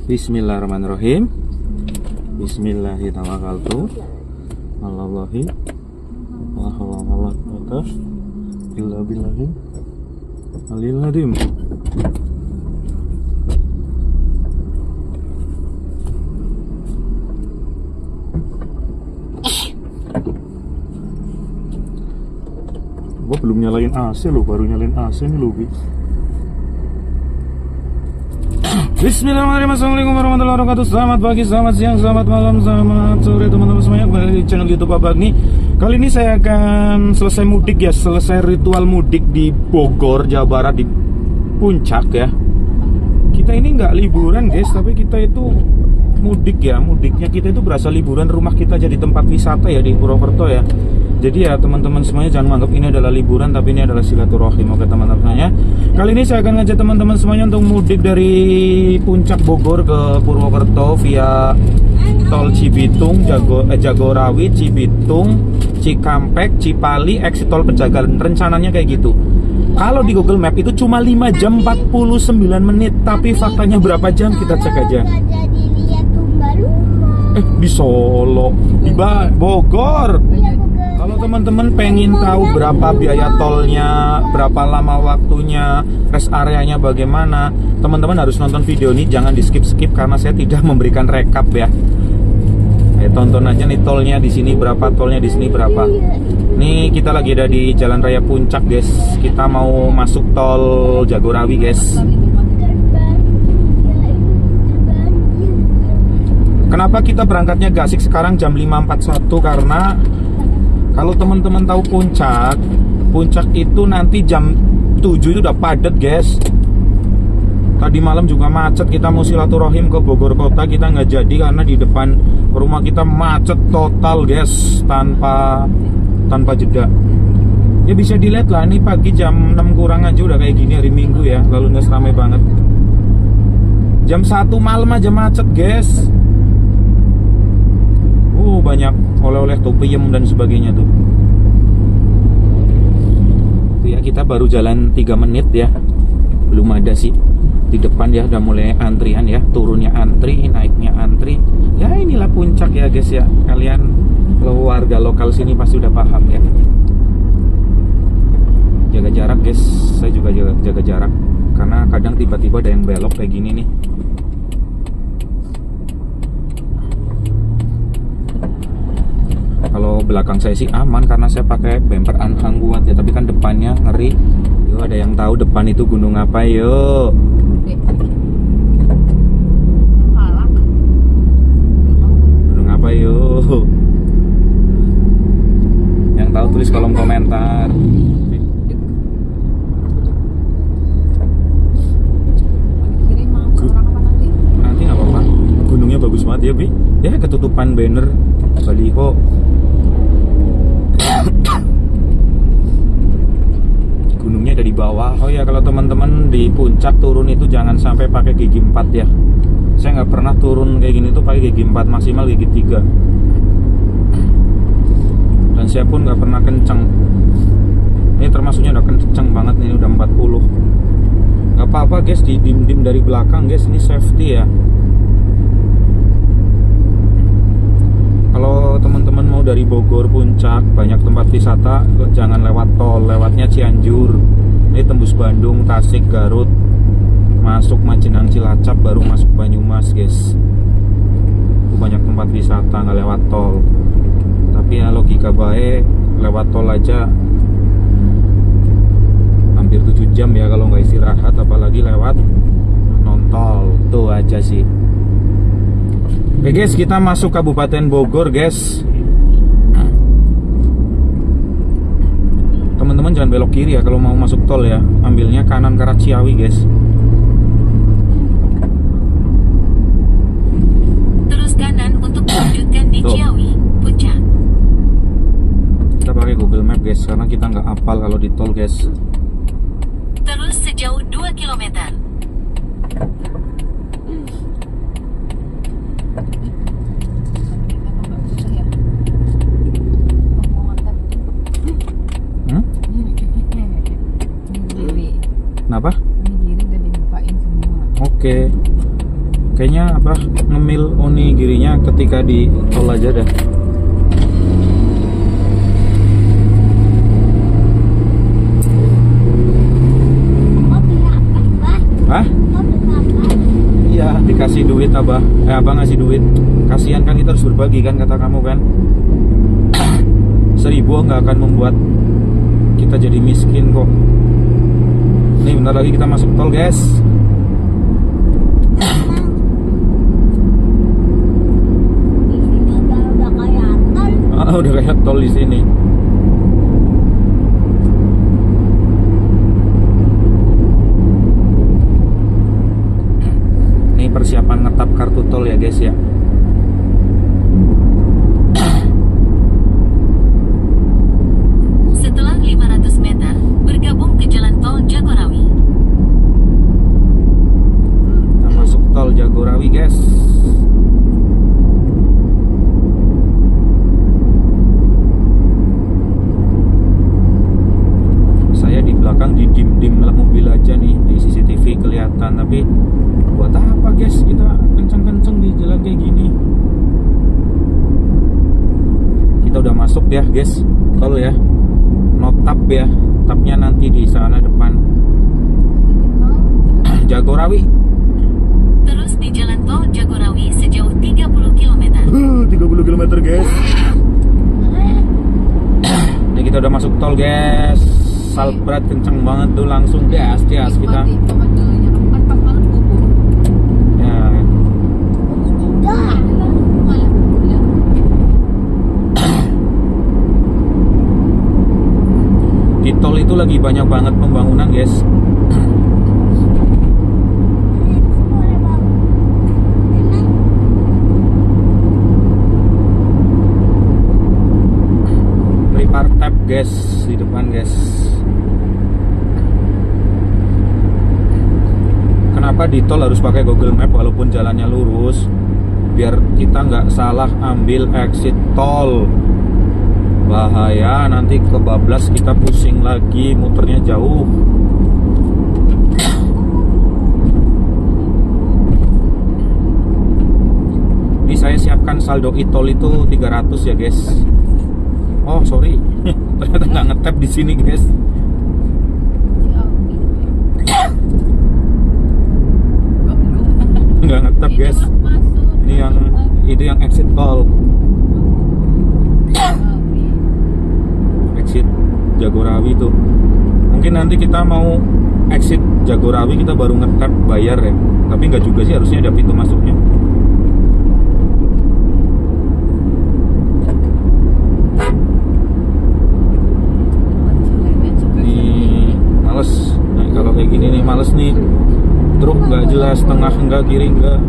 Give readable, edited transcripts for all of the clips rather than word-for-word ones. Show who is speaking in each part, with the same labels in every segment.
Speaker 1: Bismillahirrahmanirrahim. Bismillahirrahmanirrahim. Allahi la haula wala quwwata illa billahil aliyil azim. Gua belum nyalain AC loh, baru nyalain AC nih loh. Bismillahirrahmanirrahim. Assalamualaikum warahmatullahi wabarakatuh. Selamat pagi, selamat siang, selamat malam, selamat sore teman-teman semuanya. Kembali di channel YouTube Pak Bagni. Kali ini saya akan selesai mudik ya, selesai ritual mudik di Bogor, Jawa Barat, di Puncak ya. Kita ini nggak liburan guys, tapi kita itu mudik ya. Mudiknya kita itu berasa liburan, rumah kita jadi tempat wisata ya di Purwokerto ya. Jadi ya teman-teman semuanya jangan menganggap ini adalah liburan, tapi ini adalah silaturahim. Oke teman-teman semuanya, kali ini saya akan ngajak teman-teman semuanya untuk mudik dari Puncak Bogor ke Purwokerto via tol Cibitung, Jagorawi, Cibitung, Cikampek, Cipali, exit tol Pejagan. Rencananya kayak gitu. Kalau di Google Map itu cuma 5 jam 49 menit, tapi faktanya berapa jam kita cek aja. Di Solo, di Bogor. Kalau teman-teman pengen tahu berapa biaya tolnya, berapa lama waktunya, rest areanya bagaimana, teman-teman harus nonton video ini, jangan di skip-skip karena saya tidak memberikan rekap ya. Tonton aja nih tolnya di sini berapa, tolnya di sini berapa. Nih kita lagi ada di Jalan Raya Puncak guys. Kita mau masuk tol Jagorawi guys. Kenapa kita berangkatnya gak asik sekarang jam 5.41? Karena kalau teman-teman tahu Puncak itu nanti jam 7 itu udah padat guys. Tadi malam juga macet, kita mau silaturahim ke Bogor kota, kita nggak jadi karena di depan rumah kita macet total guys, tanpa jeda. Ya bisa dilihat lah, ini pagi jam 6 kurang aja udah kayak gini, hari Minggu ya, lalu nggak ramai banget. Jam 1 malam aja macet guys. Banyak oleh-oleh topiem dan sebagainya tuh. Ya kita baru jalan 3 menit ya, belum ada sih. Di depan ya udah mulai antrian ya, turunnya antri, naiknya antri. Ya inilah Puncak ya guys ya. Kalian kalau warga lokal sini pasti udah paham ya. Jaga jarak guys, saya juga jaga jarak karena kadang tiba-tiba ada yang belok kayak gini nih. Kalau belakang saya sih aman karena saya pakai bumper anhang kuat ya, tapi kan depannya ngeri. Yo, ada yang tahu depan itu gunung apa yo? Gunung apa yo? Yang tahu tulis kolom komentar. Nanti nggak apa-apa. Gunungnya bagus banget ya Bi. Ya ketutupan banner baliho. Gunungnya ada di bawah. Oh ya, kalau teman-teman di Puncak turun itu jangan sampai pakai gigi 4 ya. Saya nggak pernah turun kayak gini tuh pakai gigi 4, maksimal gigi 3. Dan saya pun nggak pernah kenceng. Ini termasuknya udah kenceng banget nih, udah 40. Nggak apa-apa guys, didim-dim dari belakang guys, ini safety ya. Kalau teman-teman mau dari Bogor Puncak, banyak tempat wisata, jangan lewat tol, lewatnya Cianjur. Ini tembus Bandung, Tasik, Garut, masuk Majenang, Cilacap, baru masuk Banyumas guys. Itu banyak tempat wisata, nggak lewat tol. Tapi ya logika baik, lewat tol aja hampir 7 jam ya kalau nggak istirahat, apalagi lewat non tol. Tuh aja sih. Oke guys, kita masuk Kabupaten Bogor guys. Teman-teman jangan belok kiri ya kalau mau masuk tol ya, ambilnya kanan ke arah Ciawi guys.
Speaker 2: Terus kanan untuk melanjutkan di Ciawi, Puncak.
Speaker 1: Kita pakai Google Map guys, karena kita nggak hafal kalau di tol guys.
Speaker 2: Terus sejauh 2 km. Kenapa?
Speaker 1: Oke, Kayaknya apa ngemil onigirinya ketika di tol aja dah. Hah? Iya, dikasih duit abah. Abah ngasih duit. Kasihan kan, kita harus berbagi kan, kata kamu kan. 1.000 nggak akan membuat kita jadi miskin kok. Nih bentar lagi kita masuk tol guys. Udah kayak tol di sini. Ini persiapan ngetap kartu tol ya guys ya.
Speaker 2: Setelah 500 meter, bergabung ke jalan tol Jagorawi.
Speaker 1: Kita masuk tol Jagorawi guys. Di dim-dim mobil aja nih, di CCTV kelihatan, tapi buat apa guys kita kenceng-kenceng di jalan kayak gini. Kita udah masuk ya guys tol ya, no tap ya, tapnya nanti di sana depan. Jagorawi.
Speaker 2: Terus di jalan tol Jagorawi sejauh 30 km.
Speaker 1: 30 km guys. Ini kita udah masuk tol guys. Salprat kenceng banget tuh, langsung gas kita. Ya. Di tol itu lagi banyak banget pembangunan guys. Prepare tap guys di depan guys. Kenapa di tol harus pakai Google Map walaupun jalannya lurus? Biar kita nggak salah ambil exit tol. Bahaya, nanti kebablas kita pusing lagi, muternya jauh. Ini saya siapkan saldo e-tol itu 300 ya guys. Oh sorry, ternyata nggak ngetap di sini guys. Nggak ngetap guys. Ini yang exit tol, exit Jagorawi tuh. Mungkin nanti kita mau exit Jagorawi kita baru ngetap bayar ya, tapi nggak juga sih, harusnya ada pintu masuknya. Nih males, nah, kalau kayak gini nih males nih. Truk nggak jelas, tengah enggak, kiri enggak.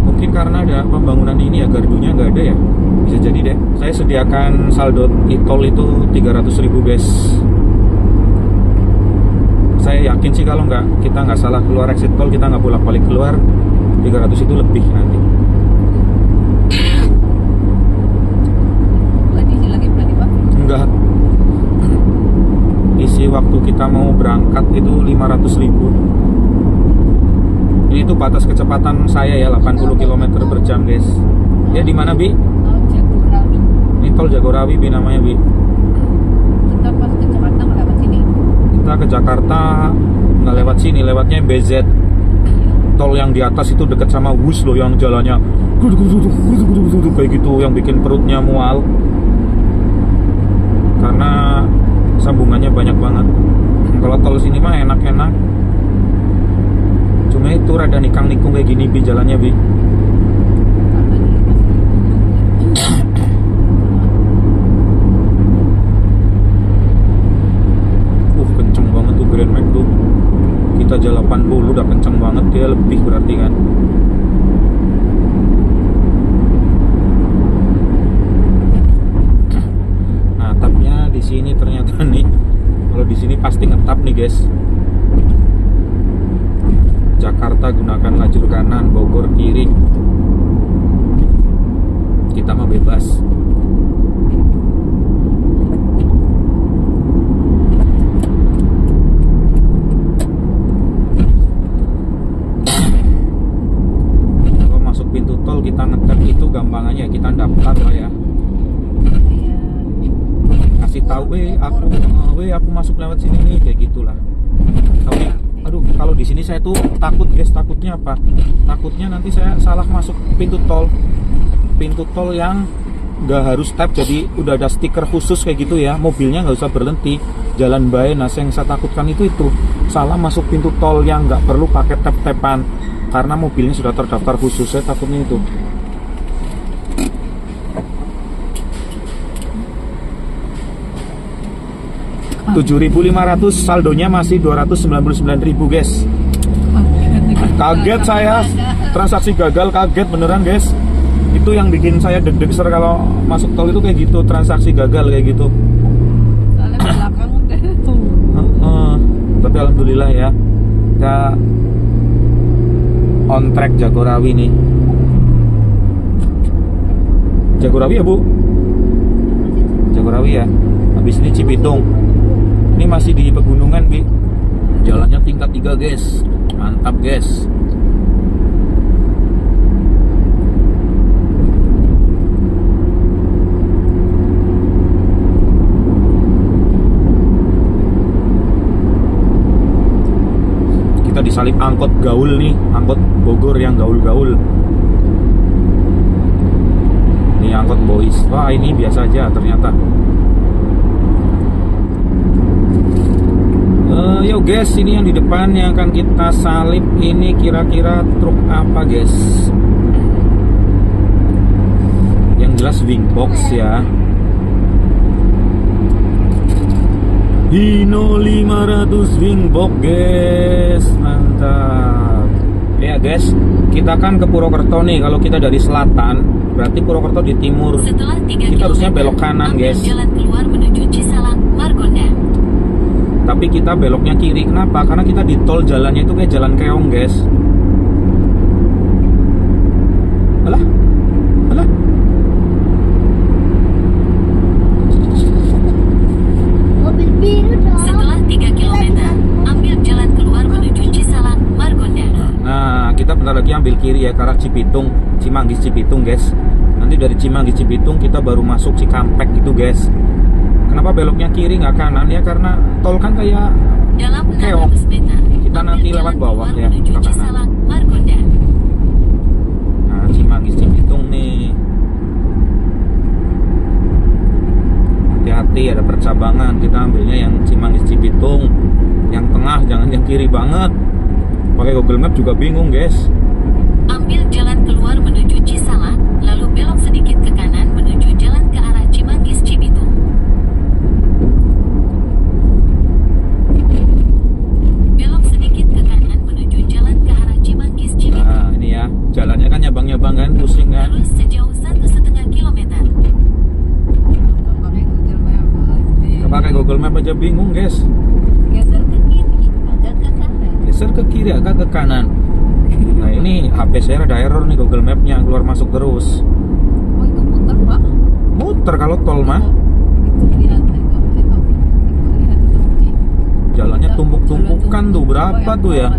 Speaker 1: Mungkin karena ada pembangunan ini ya, gardunya nggak ada ya, bisa jadi deh. Saya sediakan saldo e-tol itu 300.000 guys. Saya yakin sih kalau kita nggak salah keluar exit tol, kita nggak bolak-balik keluar, 300 itu lebih nanti. Enggak. Isi waktu kita mau berangkat itu 500.000. Ini tuh batas kecepatan saya ya, 80 km per jam guys. Ya di mana Bi?
Speaker 3: Jagorawi.
Speaker 1: Ini tol Jagorawi Bi namanya Bi.
Speaker 3: Kita pas ke Jakarta nggak lewat sini.
Speaker 1: Kita ke Jakarta nggak lewat sini, lewatnya BZ. Tol yang di atas itu dekat sama Wus loh, yang jalannya kayak gitu, yang bikin perutnya mual karena sambungannya banyak banget. Kalau tol sini mah enak-enak, cuma itu rada nikang-nikung kayak gini Bi jalannya Bi. Kenceng banget tuh Grand Max tuh. Kita aja 80 udah kenceng banget, dia lebih berarti kan. Nah, tapnya di sini ternyata nih. Kalau di sini pasti ngetap nih guys. Jakarta gunakan lajur kanan, Bogor kiri. Kita mah bebas. Kalau masuk pintu tol kita ngetek itu gampang aja, kita daftar lah ya.
Speaker 3: Iya.
Speaker 1: Kasih tahu, aku masuk lewat sini nih, kayak gitulah. Tapi aduh, kalau di sini saya tuh takut guys. Takutnya apa? Takutnya nanti saya salah masuk pintu tol yang nggak harus tap, jadi udah ada stiker khusus kayak gitu ya, mobilnya nggak usah berhenti, jalan baik. Nah, yang saya takutkan itu salah masuk pintu tol yang nggak perlu pakai tap-tapan karena mobilnya sudah terdaftar khusus. Saya takutnya itu. $7.500, saldonya masih 299.000 guys. Kaget saya, transaksi gagal, kaget beneran guys. Itu yang bikin saya deg-deg kalau masuk tol itu kayak gitu, transaksi gagal kayak gitu.
Speaker 3: Soalnya belakang udah tuh.
Speaker 1: Tapi alhamdulillah ya, kita on track Jagorawi nih. Jagorawi ya Bu? Jagorawi ya. Habis ini Cibitung. Ini masih di pegunungan, Bi. Jalannya tingkat 3 guys. Mantap guys. Kita disalip angkot gaul nih, angkot Bogor yang gaul-gaul. Ini angkot boys. Wah, ini biasa aja ternyata. Yo guys, ini yang di depan yang akan kita salip ini kira-kira truk apa guys? Yang jelas Wingbox ya. Hino 500 Wingbox guys, mantap. Ya guys, kita kan ke Purwokerto nih. Kalau kita dari selatan, berarti Purwokerto di timur.
Speaker 2: Setelah 3
Speaker 1: Kita harusnya
Speaker 2: kilometer,
Speaker 1: belok kanan
Speaker 2: ambil
Speaker 1: guys.
Speaker 2: jalan keluar menuju Cisalak, Margonda.
Speaker 1: Tapi kita beloknya kiri. Kenapa? Karena kita di tol jalannya itu kayak jalan keong guys. Alah.
Speaker 4: Mobil biru dong.
Speaker 2: Setelah 3 kilometer, ambil jalan keluar menuju Cisalak, Margonda.
Speaker 1: Nah, kita bentar lagi ambil kiri ya ke arah Cibitung, Cimanggis Cibitung guys. Nanti dari Cimanggis Cibitung kita baru masuk Cikampek gitu guys. Kenapa beloknya kiri nggak kanan ya? Karena tol kan kayak
Speaker 2: Dalam
Speaker 1: keong.
Speaker 2: 600 meter,
Speaker 1: Kita
Speaker 2: ambil
Speaker 1: nanti
Speaker 2: jalan
Speaker 1: lewat bawah
Speaker 2: keluar
Speaker 1: ya,
Speaker 2: menuju
Speaker 1: ke kanan.
Speaker 2: Cisalak, Margonda.
Speaker 1: Nah, Cimanggis Cibitung nih. Hati-hati ada percabangan. Kita ambilnya yang Cimanggis Cibitung, yang tengah, jangan yang kiri banget. Pakai Google Map juga bingung guys.
Speaker 2: Ambil jalan keluar menuju Cisalak, lalu belok sedikit ke kanan menuju jalan ke arah Cimanggis Cibitung. Belok sedikit ke kanan menuju jalan ke arah Cimanggis Cibitung.
Speaker 1: Nah, ini ya, jalannya kan nyabang-nyabang kan, pusing kan.
Speaker 2: Terus sejauh 1,5 kilometer.
Speaker 3: Pakai Google Map.
Speaker 1: Pakai Google Map aja bingung guys.
Speaker 3: Geser ke kiri, agak ke kanan.
Speaker 1: Geser ke kiri agak ke kanan. Nah, ini HP saya ada error nih, Google Map-nya keluar masuk terus.
Speaker 3: Oh, itu muter, Pak.
Speaker 1: Muter kalau tol mah.
Speaker 3: Itu lihat itu lihat itu.
Speaker 1: Jalannya tumpuk-tumpukan tuh, berapa tuh ya?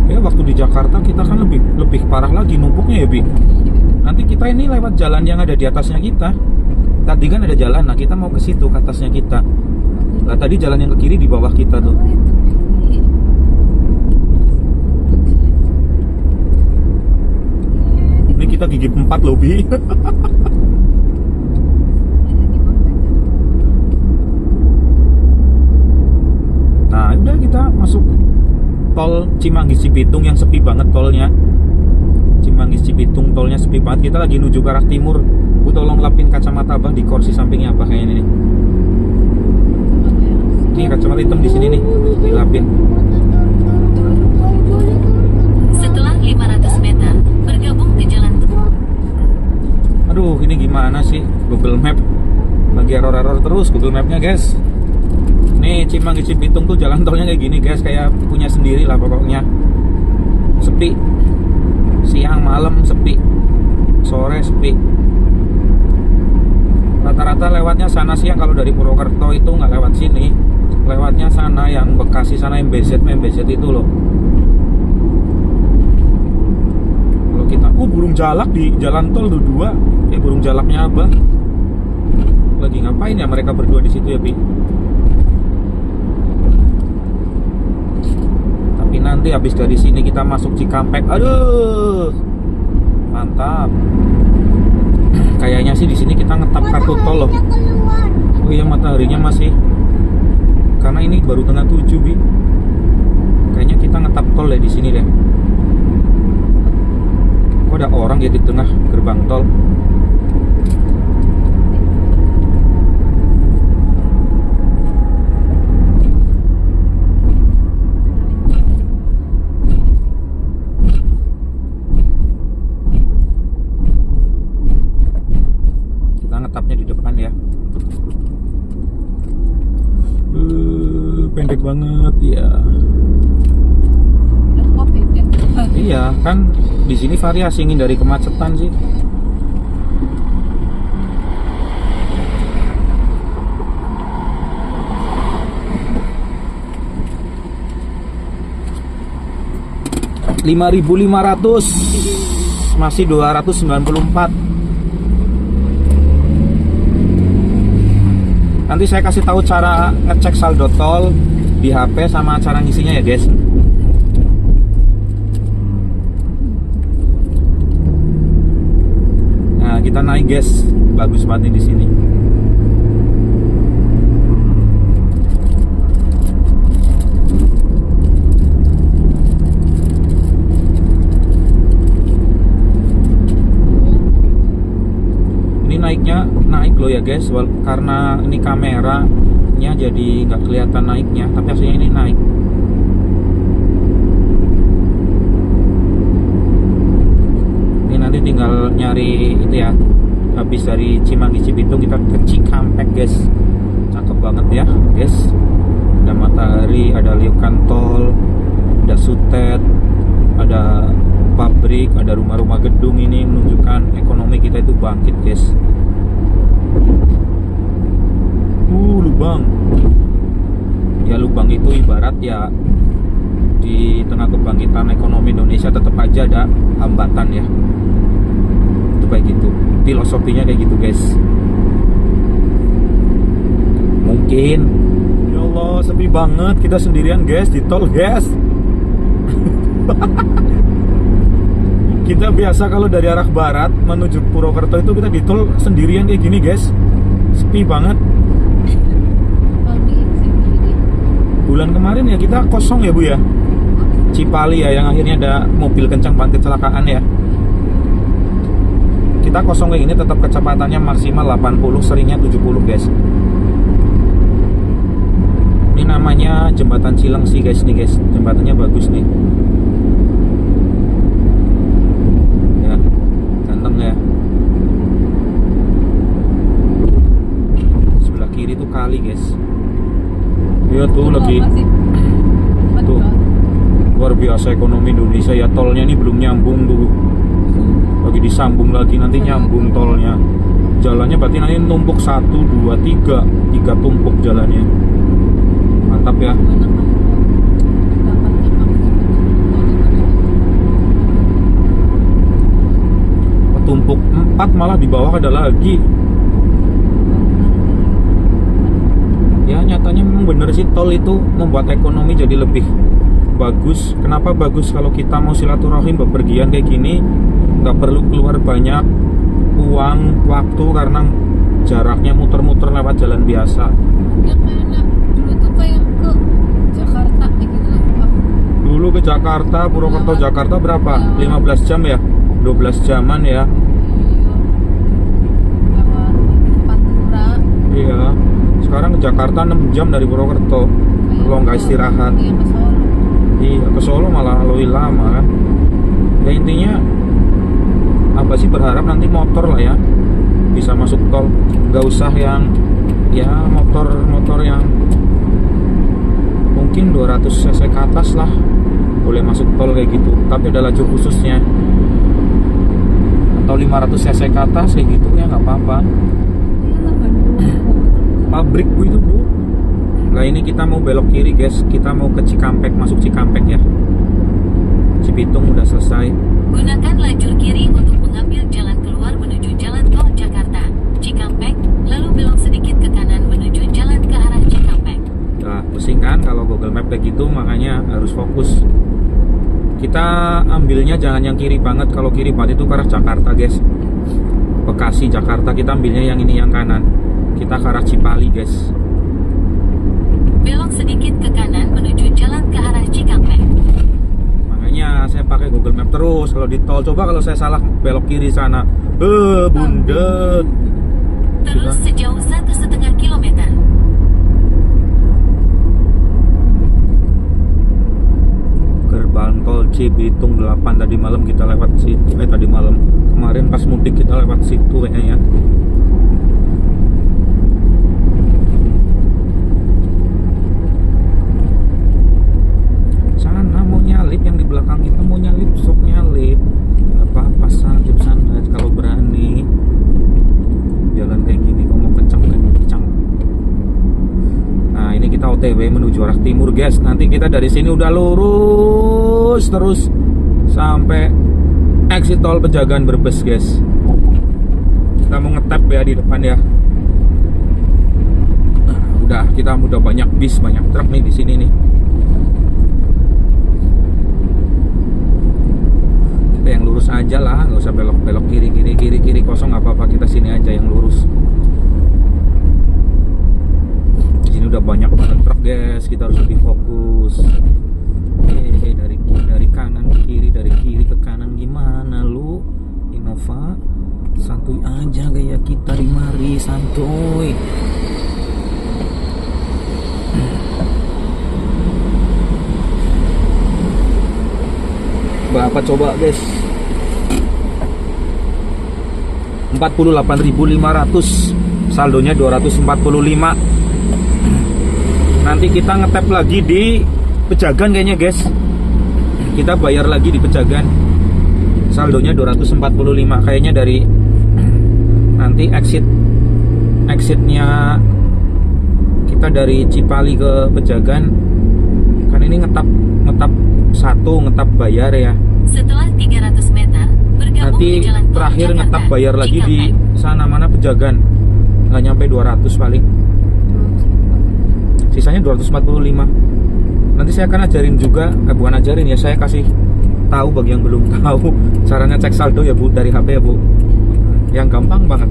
Speaker 1: Ya waktu di Jakarta kita kan lebih parah lagi numpuknya ya, Bi. Nanti kita ini lewat jalan yang ada di atasnya kita. Tadi kan ada jalan, nah kita mau ke situ, ke atasnya kita. Nah, tadi jalan yang ke kiri di bawah kita tuh. Ini kita gigi 4 loh, Bi. Nah, udah kita masuk tol Cimanggis Cibitung yang sepi banget tolnya. Cimanggis Cibitung tolnya sepi banget. Kita lagi menuju ke arah timur. Bu, tolong lapin kacamata Abang di kursi sampingnya apa kayak ini nih. Ini kacamata hitam di sini nih, dilapin.
Speaker 2: Setelah 500 meter, bergabung ke jalan
Speaker 1: Aduh, ini gimana sih Google Map? Lagi error-error terus Google Map-nya, guys. Nih Cimanggis Cibitung tuh jalan tolnya kayak gini, guys, kayak punya sendiri lah pokoknya. Sepi. siang malam sepi, sore sepi. Rata-rata lewatnya sana siang. Kalau dari Purwokerto itu nggak lewat sini, lewatnya sana yang Bekasi sana, MBZ itu loh. Kalau kita burung jalak di jalan tol tuh dua, burung jalaknya Abah. Lagi ngapain ya mereka berdua di situ ya, Pi? Tapi nanti habis dari sini kita masuk Cikampek. Aduh, mantap. Kayaknya sih di sini kita ngetap kartu tol loh. Oh iya, mataharinya masih, karena ini baru tengah 7, Bi. Kayaknya kita ngetap tol deh di sini deh. Kok ada orang ya di tengah gerbang tol? Ngetapnya di depan ya. Pendek banget ya.
Speaker 3: Udah COVID ya.
Speaker 1: Iya kan, di sini variasi dari kemacetan sih. Rp5.500 masih 294. Nanti saya kasih tahu cara ngecek saldo tol di HP sama cara ngisinya ya, guys. Nah, kita naik, guys. Bagus banget nih di sini. Ini naik loh ya, guys. Karena ini kameranya jadi nggak kelihatan naiknya, tapi aslinya ini naik. Ini nanti tinggal nyari itu ya, habis dari Cimanggis Cibitung kita ke Cikampek, guys. Cakep banget ya, guys. Ada matahari, ada liukan tol, ada sutet, ada pabrik, ada rumah-rumah gedung. Ini menunjukkan ekonomi kita itu bangkit, guys. Lubang. Ya, lubang itu ibarat ya, di tengah kebangkitan ekonomi Indonesia tetap aja ada hambatan ya. Itu kayak gitu. Filosofinya kayak gitu, guys. Mungkin ya Allah, sepi banget kita sendirian, guys, di tol, guys. Kita biasa kalau dari arah barat menuju Purwokerto itu kita di tol sendirian kayak gini, guys. Sepi banget. Bulan kemarin ya kita kosong ya, Bu ya. Cipali ya, yang akhirnya ada mobil kencang banget kecelakaan ya. Kita kosong kayak gini tetap kecepatannya maksimal 80, seringnya 70, guys. Ini namanya jembatan Cilengsi, guys nih, guys. Jembatannya bagus nih. Ya, ganteng ya. Sebelah kiri tuh kali, guys. Iya tuh lagi tuh luar biasa ekonomi Indonesia ya. Tolnya ini belum nyambung tuh, lagi disambung lagi, nanti nyambung tolnya. Jalannya berarti nanti tumpuk 1, 2, 3 tumpuk jalannya. Mantap ya. Tumpuk 4 malah di bawah ada lagi. Ya, nyatanya memang bener sih, tol itu membuat ekonomi jadi lebih bagus. Kenapa bagus? Kalau kita mau silaturahim bepergian kayak gini, nggak perlu keluar banyak uang, waktu, karena jaraknya muter-muter lewat jalan biasa.
Speaker 3: Yang mana dulu tuh kayak ke Jakarta gitu.
Speaker 1: Dulu ke Jakarta, Purwokerto Jakarta berapa? 15 jam ya? 12 jaman ya?
Speaker 3: Lewat Pantura.
Speaker 1: Iya. Sekarang ke Jakarta 6 jam dari Purwokerto. Kalau nggak istirahat.
Speaker 3: Iya, ke Solo.
Speaker 1: Iya, ke Solo malah lebih lama kan. Ya intinya apa sih, berharap nanti motor lah ya bisa masuk tol. Nggak usah yang ya motor yang mungkin 200 cc ke atas lah boleh masuk tol kayak gitu. Tapi ada lajur khususnya. atau 500 cc ke atas kayak gitu ya nggak apa-apa.
Speaker 3: Iyalah Bandung.
Speaker 1: Pabrik Bu itu Bu. Nah ini kita mau belok kiri guys, kita mau ke Cikampek, masuk Cikampek ya. Cibitung udah selesai.
Speaker 2: Gunakan lajur kiri untuk mengambil jalan keluar menuju Jalan Tol Jakarta, Cikampek, lalu belok sedikit ke kanan menuju jalan ke arah Cikampek.
Speaker 1: Nah, pusing kan kalau Google Map kayak gitu, makanya harus fokus. Kita ambilnya jangan yang kiri banget, kalau kiri banget itu ke arah Jakarta guys. Bekasi, Jakarta, kita ambilnya yang ini yang kanan. Kita ke arah Cipali guys.
Speaker 2: Belok sedikit ke kanan menuju jalan ke arah Cikampek.
Speaker 1: Makanya saya pakai Google Map terus kalau di tol. Coba kalau saya salah belok kiri sana, bundet.
Speaker 2: Terus sejauh 1,5 kilometer.
Speaker 1: Gerbang tol Cibitung 8 tadi malam kita lewat situ. Tadi malam, kemarin pas mudik kita lewat situ kayaknya ya. Sana mau nyalip, yang di belakang kita mau nyalip, sok nyalip. Gak apa-apa, salip sana kalau berani. Jalan kayak gini, kalau mau kencang kan kencang. Nah ini kita OTW menuju arah timur guys. Nanti kita dari sini udah lurus terus sampai exit tol Pejagaan Brebes guys. Kita mau ngetap ya di depan ya. Nah, kita udah banyak bis, banyak truk nih di sini nih. Kita yang lurus aja lah, nggak usah belok kiri kosong, nggak apa-apa, kita sini aja yang lurus. Di sini udah banyak banget truk guys, kita harus lebih fokus. Dari kanan ke kiri, dari kiri ke kanan, gimana lu Innova? Santuy aja gaya kita di mari, santuy. Berapa coba guys? 48.500, saldonya 245. Nanti kita ngetap lagi di Pejagan kayaknya guys. Kita bayar lagi di Pejagan, saldonya 245. Kayaknya dari nanti exitnya kita dari Cipali ke Pejagan. Kan ini ngetap satu, ngetap bayar ya.
Speaker 2: Setelah 300 meter, bergabung
Speaker 1: Nanti
Speaker 2: ke jalan tol
Speaker 1: terakhir
Speaker 2: Jakarta,
Speaker 1: ngetap bayar lagi di
Speaker 2: Cikampek.
Speaker 1: sana mana Pejagan. Nggak nyampe 200 paling. Sisanya 245. Nanti saya akan ajarin juga, bukan ajarin ya, saya kasih tahu bagi yang belum tahu caranya cek saldo ya Bu, dari HP ya Bu. Yang gampang banget.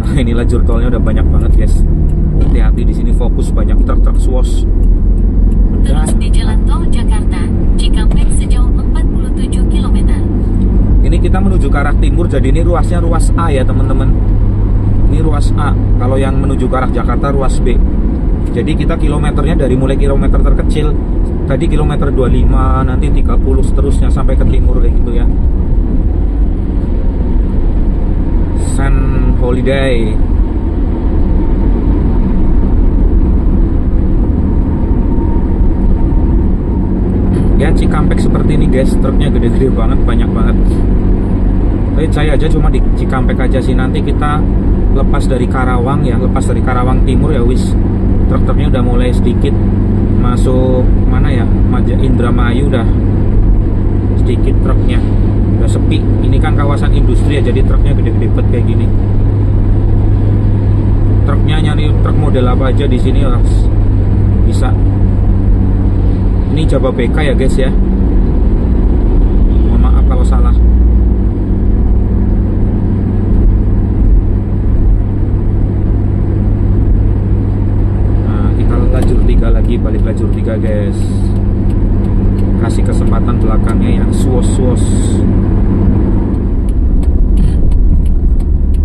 Speaker 1: Nah, ini lajur tolnya udah banyak banget guys. Hati-hati di sini, fokus, banyak truk-truk swos.
Speaker 2: Terus di jalan tol Jakarta, Cikampek sejauh 47 km.
Speaker 1: Ini kita menuju ke arah timur, jadi ini ruasnya ruas A ya teman-teman. Ini ruas A. Kalau yang menuju ke arah Jakarta ruas B. Jadi kita kilometernya dari mulai kilometer terkecil. Tadi kilometer 25, nanti 30 seterusnya sampai ke timur kayak gitu ya. Sun Holiday. Ya Cikampek seperti ini guys, truknya gede-gede banget, banyak banget. Tapi saya aja cuma di Cikampek aja sih. Nanti kita lepas dari Karawang ya, lepas dari Karawang Timur ya wis. Truk-truknya udah mulai sedikit masuk mana ya, Indramayu udah sedikit truknya, udah sepi. Ini kan kawasan industri ya, jadi truknya gede-gede banget kayak gini. Truknya nyari truk model apa aja di sini lah bisa. Ini Jaba BK ya guys ya. Mohon maaf kalau salah. Nah, kita lajur 3 lagi, balik lajur 3 guys. Kasih kesempatan belakangnya yang suos-suos.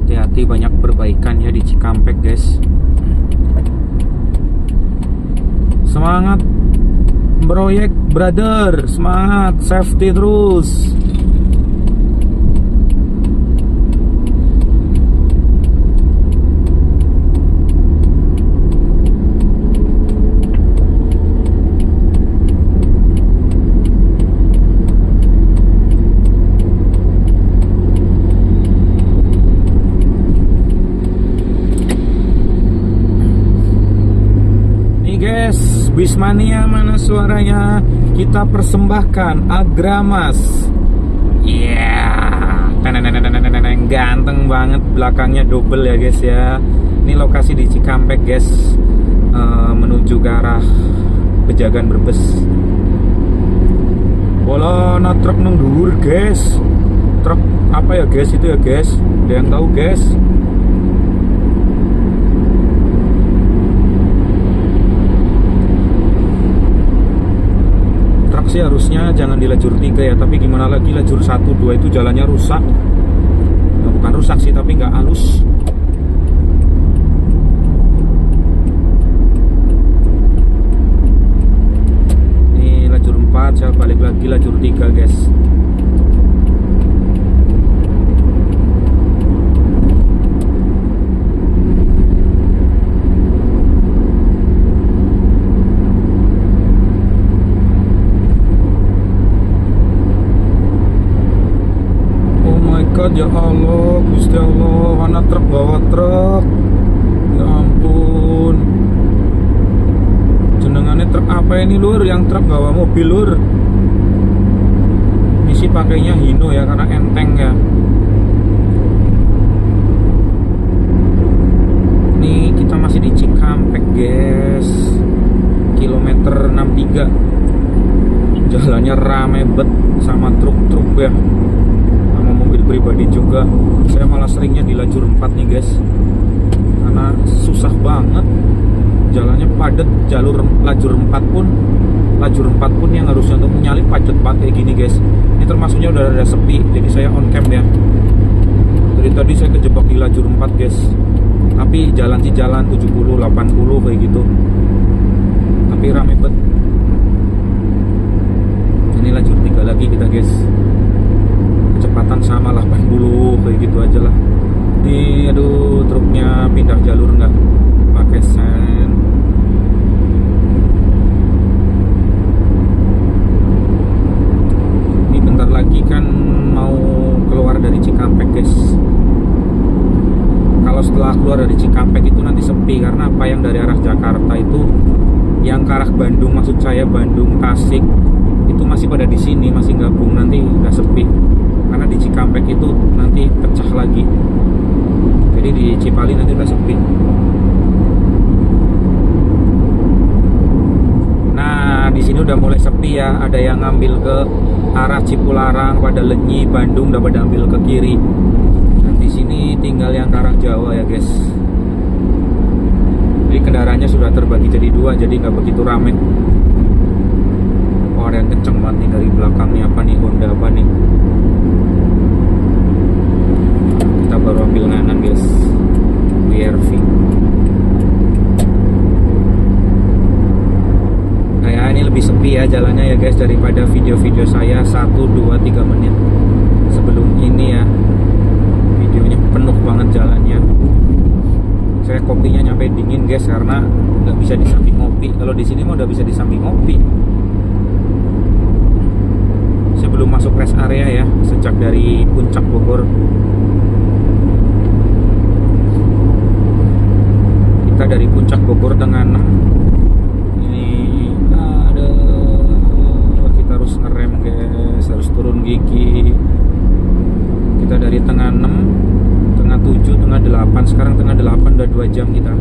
Speaker 1: Hati-hati, banyak perbaikan ya di Cikampek guys. Semangat proyek brother, semangat, safety terus. guys. Bismania mana suaranya? Kita persembahkan Agramas. Iya, ganteng banget, belakangnya double ya guys ya. Ini lokasi di Cikampek guys, menuju ke arah Pejagan Brebes. Wala na truk nang dhuwur guys. Truk apa ya guys itu ya guys? Ada yang tahu guys? Truk sih harusnya jangan di lajur 3 ya, tapi gimana lagi lajur 1, 2 itu jalannya rusak. Nah, bukan rusak sih, tapi nggak halus. Ini lajur 4, saya balik lagi lajur 3 guys. Ya Allah, Gusti Allah, anak truk bawa truk. Ya ampun. Jenengannya truk apa ini lur? Yang truk bawa mobil lur. Ini sih pakainya Hino ya, karena enteng ya. Nih kita masih di Cikampek guys, kilometer 63. Jalannya rame bet sama truk-truk ya, mobil pribadi juga. Saya malah seringnya di lajur 4 nih guys, karena susah banget, jalannya padat. Lajur 4 pun yang harusnya untuk menyalip padat banget kayak gini guys. Ini termasuknya udah ada sepi, jadi saya on cam ya. Dari tadi saya kejebak di lajur 4 guys, tapi jalan sih jalan 70, 80 kayak gitu, tapi rame banget. Ini lajur 3 lagi kita guys, kecepatan sama 80 kayak gitu aja lah. Nih aduh, truknya pindah jalur nggak pakai sen. Ini bentar lagi kan mau keluar dari Cikampek guys. Kalau setelah keluar dari Cikampek itu nanti sepi, karena apa, yang dari arah Jakarta itu, yang ke arah Bandung maksud saya, Bandung, Tasik itu masih pada di sini, masih gabung, nanti udah sepi. Karena di Cikampek itu nanti pecah lagi, jadi di Cipali nanti udah sepi. Nah di sini udah mulai sepi ya, ada yang ngambil ke arah Cipularang, pada Lenyi, Bandung udah pada ambil ke kiri. Dan di sini tinggal yang ke arah Jawa ya guys. Jadi kendaraannya sudah terbagi jadi 2, jadi nggak begitu rame. Oh ada yang kenceng banget nih dari belakang nih, apa nih, Honda apa nih. Kita baru ambil nganan guys, WRV. Kayak ini lebih sepi ya jalannya ya guys, daripada video-video saya 1, 2, 3 menit sebelum ini ya. Videonya penuh banget jalannya. Saya kopinya nyampe dingin guys, karena nggak bisa di samping ngopi. Kalau di sini mah udah bisa di samping ngopi. Saya belum masuk rest area ya, sejak dari Puncak Bogor. Kita dari Puncak Bogor tengah 6. Ini ada, kita harus ngerem guys, harus turun gigi. Kita dari tengah 6, tengah 7, tengah 8. Sekarang tengah 8, udah 2 jam kita.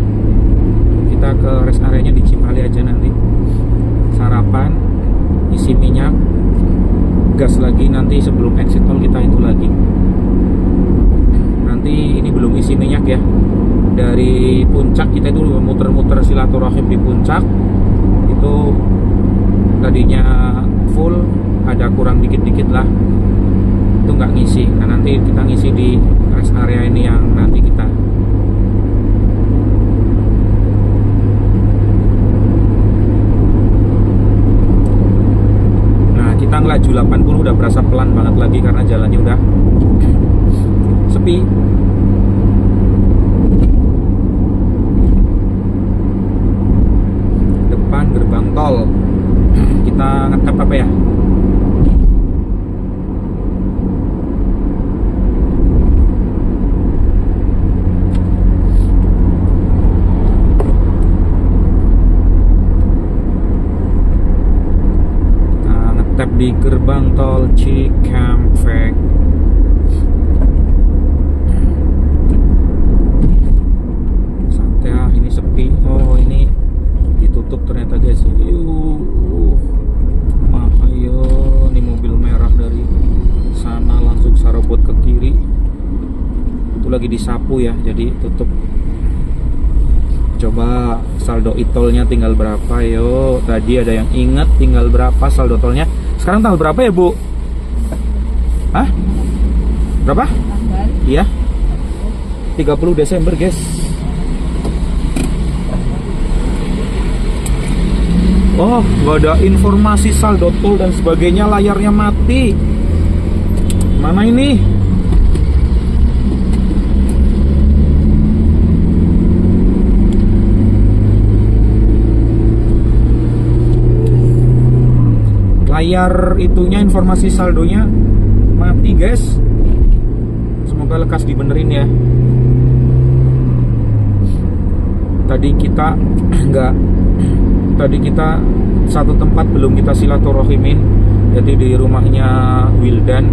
Speaker 1: Kita ke rest areanya di Cipali aja nanti. Sarapan, isi minyak, gas lagi, nanti sebelum exit tol kita itu lagi. Nanti ini belum isi minyak ya. Dari Puncak kita itu muter-muter silaturahim di Puncak. Itu tadinya full, ada kurang dikit-dikit lah, itu nggak ngisi. Nah nanti kita ngisi di rest area ini yang nanti kita. Nah kita ngelaju 80 udah berasa pelan banget lagi, karena jalannya udah sepi. Depan gerbang tol kita ngetap apa ya? di gerbang tol Cikampek. Santai, ini sepi. Oh, ini ditutup ternyata guys. Ayo, ini mobil merah dari sana langsung sarobot ke kiri. Itu lagi disapu ya, jadi tutup. Coba saldo e-tolnya tinggal berapa yo? Tadi ada yang ingat tinggal berapa saldo tolnya. Sekarang tanggal berapa ya Bu? Hah? Berapa?
Speaker 3: Tanggal
Speaker 1: Iya 30 Desember guys. Oh, gak ada informasi saldo tol dan sebagainya. Layarnya mati. Mana ini? Layar itunya, informasi saldonya mati guys. Semoga lekas dibenerin ya. Tadi kita satu tempat belum kita silaturahmin, jadi di rumahnya Wildan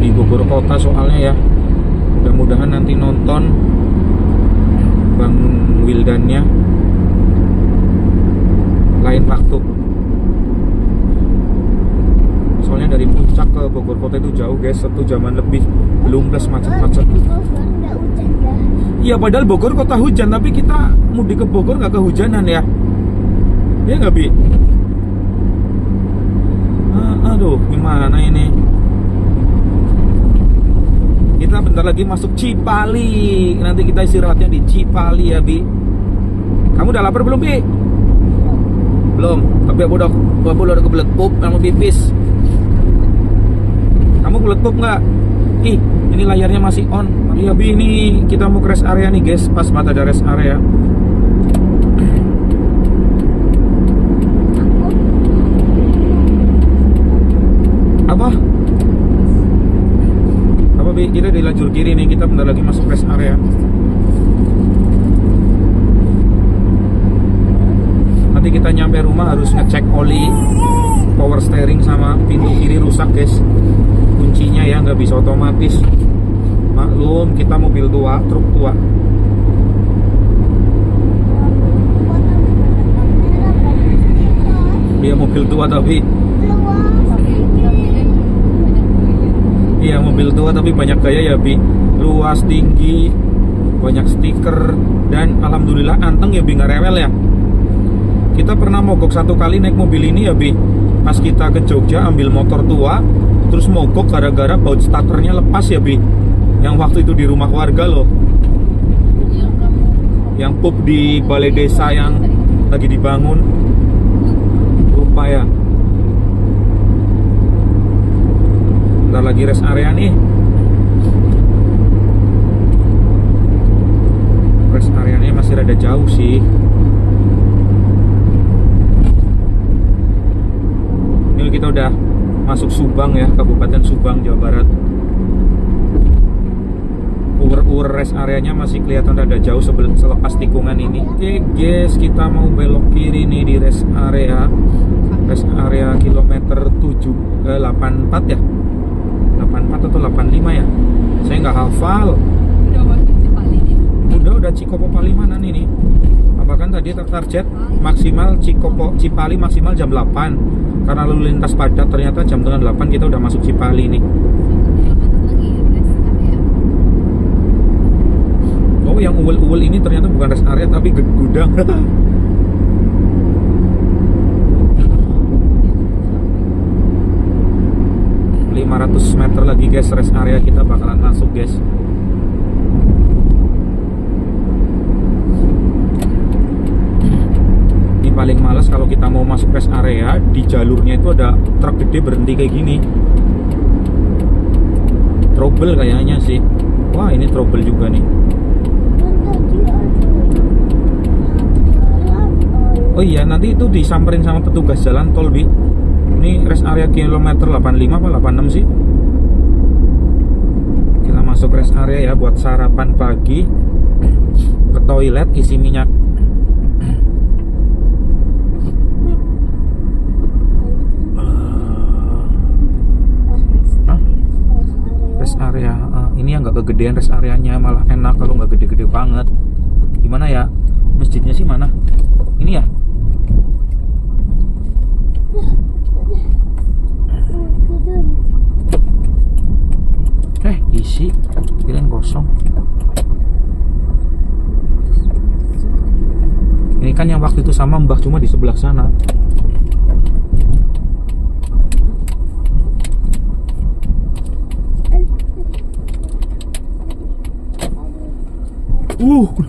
Speaker 1: di Bogor Kota soalnya ya. Mudah-mudahan nanti nonton Bang Wildannya lain waktu. Soalnya dari Puncak ke Bogor Kota itu jauh guys, 1 jaman lebih, belum plus macet-macet. Iya, padahal Bogor kota hujan, tapi kita mudik ke Bogor nggak kehujanan ya. Iya nggak Bi? Aduh, gimana ini? Kita bentar lagi masuk Cipali. Nanti kita istirahatnya di Cipali ya Bi. Kamu udah lapar belum Bi? Belum, tapi aku udah kebelet pup sama pipis. Kamu kebelet pup nggak? Ih, ini layarnya masih on. Iya Bi, ini kita mau ke rest area nih guys. Pas banget ada rest area. Apa Bi? Kita di lajur kiri nih. Kita bentar lagi masuk rest area. Nanti kita nyampe rumah harus ngecek oli power steering sama pintu kiri rusak guys. Kuncinya ya nggak bisa otomatis. Maklum kita mobil tua, truk tua. Iya mobil tua tapi iya mobil tua tapi banyak gaya ya Bi. Luas, tinggi, banyak stiker, dan alhamdulillah anteng ya Bi, nggak rewel ya. Kita pernah mogok 1 kali naik mobil ini ya Bi. Pas kita ke Jogja ambil motor tua, terus mogok gara-gara baut starternya lepas ya Bi. Yang waktu itu di rumah warga loh, yang pup di balai desa yang lagi dibangun. Lupa ya. Bentar lagi rest area nih. Rest areanya masih rada jauh sih. Ini kita udah masuk Subang ya, Kabupaten Subang, Jawa Barat. Ur rest areanya masih kelihatan rada jauh selepas tikungan ini. Oke guys, kita mau belok kiri nih di rest area. Rest area kilometer 84 ya. 84 atau 85 ya. Saya nggak hafal. Udah Cikopo Palimanan ini. Apakah tadi target maksimal Cipali maksimal jam 8. Karena lalu lintas padat, ternyata jam tengah 8 kita udah masuk Cipali nih. Oh, yang uwel-uwel ini ternyata bukan rest area tapi gudang. 500 meter lagi guys, rest area kita bakalan masuk guys. Ini paling males kalau kita mau masuk rest area, di jalurnya itu ada truk gede berhenti kayak gini. Trouble kayaknya sih. Wah, ini trouble juga nih. Oh iya, nanti itu disamperin sama petugas jalan tol Bi. Ini rest area kilometer 85 apa 86 sih. Kita masuk rest area ya buat sarapan pagi. Ke toilet isi minyak. rest area. Ini yang nggak kegedean rest areanya, malah enak kalau nggak gede-gede banget. Gimana ya? Masjidnya sih mana? Ini ya? Isi, kirain kosong. Ini kan yang waktu itu sama Mbah, cuma di sebelah sana.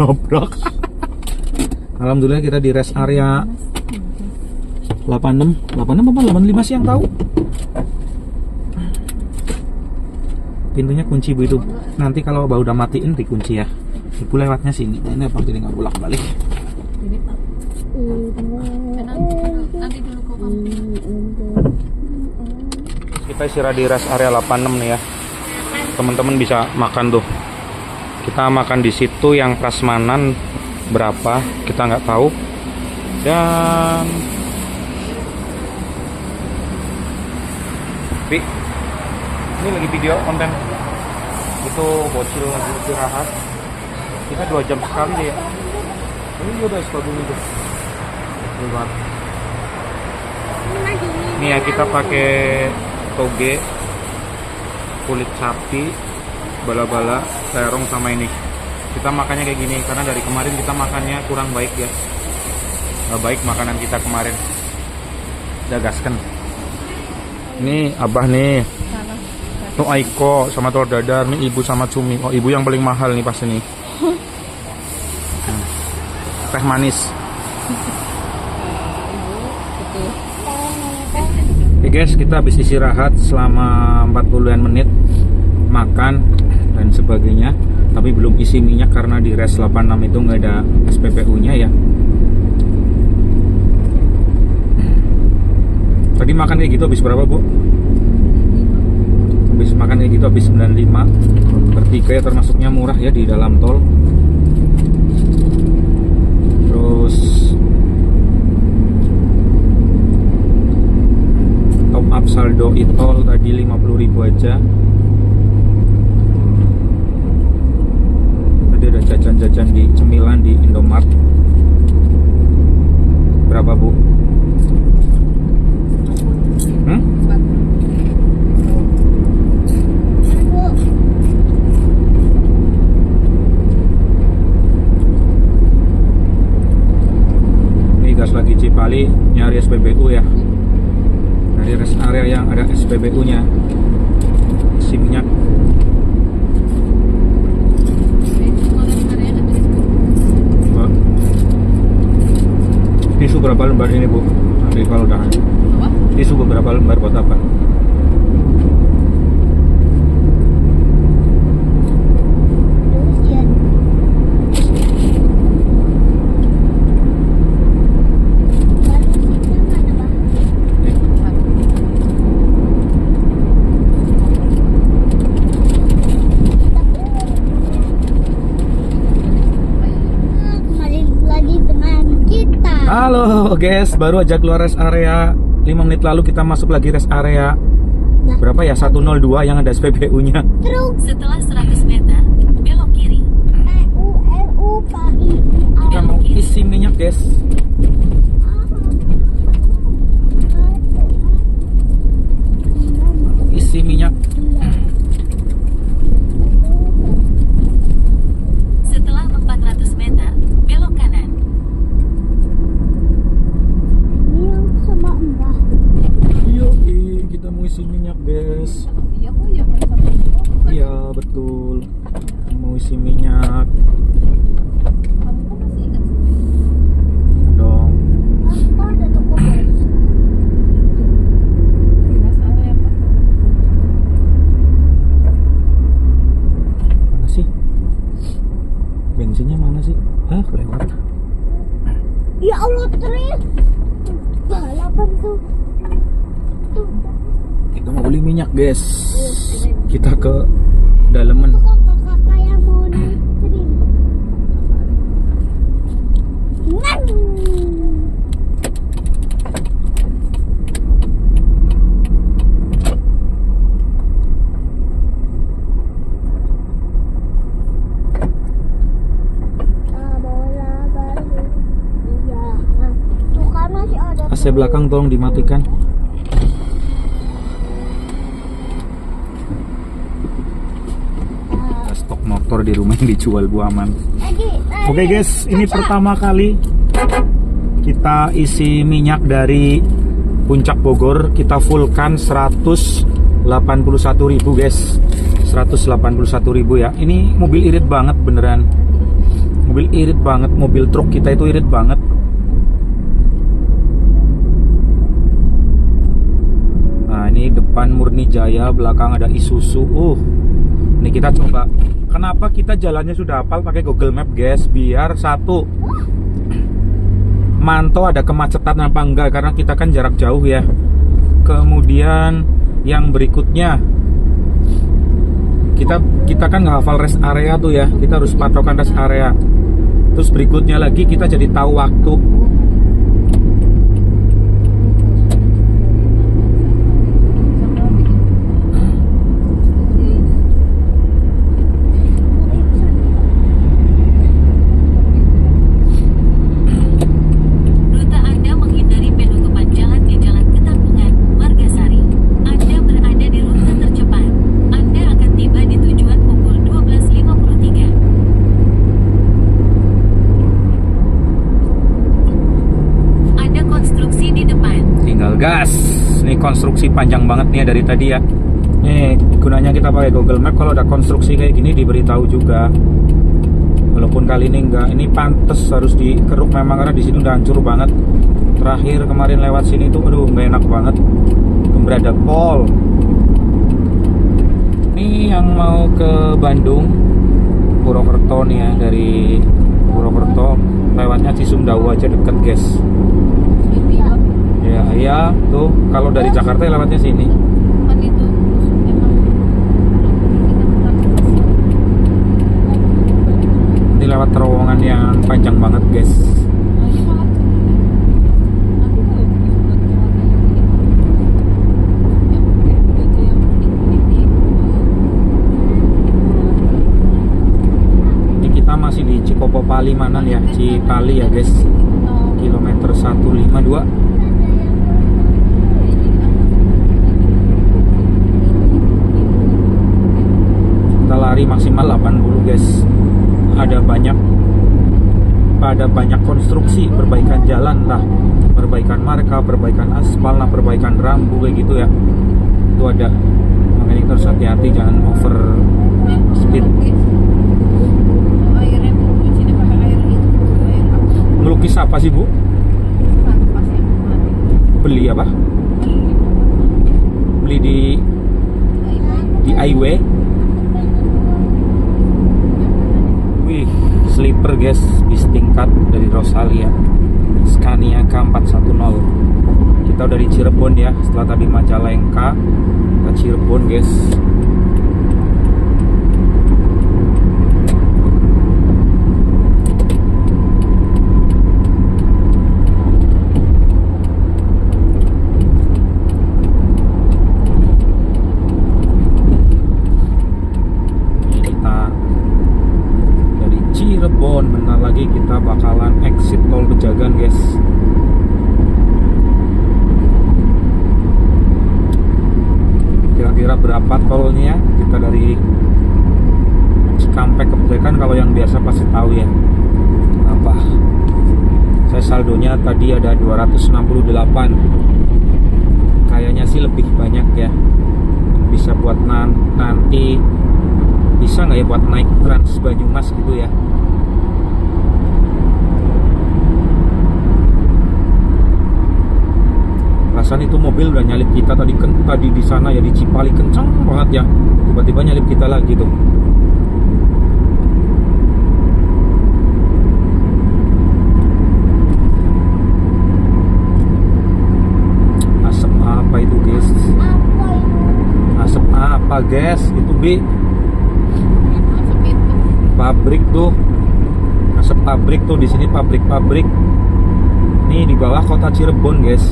Speaker 1: Nabrak. Alhamdulillah kita di rest area 86 apa 85 sih yang tahu. Pintunya kunci Bu itu. Nanti kalau Mbak udah matiin dikunci ya. Ibu lewatnya sini. Ini apa jadi nggak bolak balik.
Speaker 3: Ini Pak. Nanti dulu kok kamu.
Speaker 1: Kita istirahat di rest area 86 nih ya. Teman-teman bisa makan tuh. Kita makan di situ yang prasmanan berapa kita nggak tahu. Dan ini lagi video konten itu bocil lagi istirahat. Kita 2 jam sekali deh ya. Ini udah sepatunya tuh buat ini ya. Kita pakai toge kulit sapi, bala-bala, terong sama ini. Kita makannya kayak gini karena dari kemarin kita makannya kurang baik ya. Nggak baik makanan kita kemarin. Udah gaskan. Ini abah nih. Tuh Aiko sama telur dadar, nih ibu sama cumi. Oh, ibu yang paling mahal nih pas ini. Teh manis. Oke guys, kita habis istirahat selama 40-an menit, makan dan sebagainya. Tapi belum isi minyak karena di res 86 itu nggak ada SPBU-nya ya. Tadi makan kayak gitu habis berapa Bu? Habis makan kayak gitu habis 95 per 3 ya, termasuknya murah ya di dalam tol. Terus top up saldo e-tol tadi 50.000 aja. Tadi ada jajan-jajan di cemilan di Indomart. Berapa Bu? Lagi Cipali nyari SPBU ya, dari rest area yang ada SPBU nya. Isi minyak tisu berapa lembar ini Bu? Nanti kalau udah tisu beberapa lembar buat apa? Halo guys, baru aja keluar rest area 5 menit lalu. Kita masuk lagi rest area berapa ya? 102 yang ada SPBU nya.
Speaker 2: Setelah 100 meter, belok kiri.
Speaker 1: Kita mau isi minyak guys. Isi minyak.
Speaker 2: Setelah 400 meter, belok kanan.
Speaker 1: Kita mau isi minyak guys.
Speaker 3: Iya kok ya.
Speaker 1: Iya betul. Mau isi minyak.
Speaker 3: Kamu kok masih ingat
Speaker 1: Dong.
Speaker 3: di rest area apa?
Speaker 1: Mana sih? Bensinnya mana sih? Hah, kelewat.
Speaker 4: Ya Allah, Tris. Balapan tuh.
Speaker 1: Kita mau beli minyak guys. Kita ke daleman.
Speaker 4: Kakak yang mau nganterin.
Speaker 1: AC belakang tolong dimatikan. Stok motor di rumah yang dijual Bu Aman. Oke guys, ini pertama kali kita isi minyak dari Puncak Bogor. Kita fullkan 181.000 guys. 181.000 ya. Ini mobil irit banget beneran. Mobil irit banget, mobil truk kita itu irit banget. Nah, ini depan Murni Jaya, belakang ada Isuzu. Ini kita coba. Kenapa kita jalannya sudah hafal pakai Google Map, guys? Biar satu mantau ada kemacetan apa enggak, karena kita kan jarak jauh ya. Kemudian yang berikutnya, kita kan nggak hafal rest area tuh ya. Kita harus patokan rest area. Terus berikutnya lagi kita jadi tahu waktu.
Speaker 2: Rute Anda menghindari penutupan jalan di Jalan Ketanggungan, Margasari. Anda berada di rute tercepat. Anda akan tiba di tujuan pukul 12.53. Ada konstruksi di depan.
Speaker 1: Tinggal gas. Ini konstruksi panjang banget nih ya dari tadi ya. Nih gunanya kita pakai Google Map, kalau ada konstruksi kayak gini diberitahu juga. Walaupun kali ini enggak, ini pantes harus dikeruk memang karena di sini udah hancur banget. Terakhir kemarin lewat sini tuh, aduh nggak enak banget. Berada pol. Ini yang mau ke Bandung, Purwokerto nih ya, dari Purwokerto lewatnya Cisumdawu aja deket guys. Ya tuh kalau dari Jakarta ya lewatnya sini.
Speaker 3: Kan itu emang
Speaker 1: Ini lewat terowongan yang panjang banget guys. Ini kita masih di Cikopo Palimanan ya, Cipali ya guys. Kilometer 152. Lari maksimal 80 guys. Ada banyak konstruksi, perbaikan jalan lah, perbaikan marka, perbaikan aspal lah, perbaikan rambu kayak gitu ya. Itu ada. Makanya kita harus hati-hati, jangan over speed.
Speaker 3: airnya sini pakai air itu, air
Speaker 1: Ngelukis apa sih Bu?
Speaker 3: pas yang kemarin.
Speaker 1: Beli apa? Beli di Highway. Wih, sleeper guys, bis tingkat dari Rosalia, Scania K410. Kita udah di Cirebon ya, setelah tadi Majalengka ke Cirebon guys. Cirebon, bentar lagi kita bakalan exit tol Pejagan guys. Kira-kira berapa tolnya? Kita dari Cikampek ke Pejagan, kalau yang biasa pasti tahu ya. Apa? Saya saldonya tadi ada 268. Kayaknya sih lebih banyak ya. Bisa buat nanti, bisa nggak ya buat naik Trans Banyumas gitu ya. Perasaan itu mobil udah nyalip kita tadi di sana ya, di Cipali kencang banget ya. Tiba-tiba nyalip kita lagi tuh. Asap apa itu guys? Asap apa guys? Itu B.
Speaker 3: Asap itu
Speaker 1: Pabrik tuh. Asap pabrik tuh, di sini pabrik-pabrik. Nih di bawah kota Cirebon guys.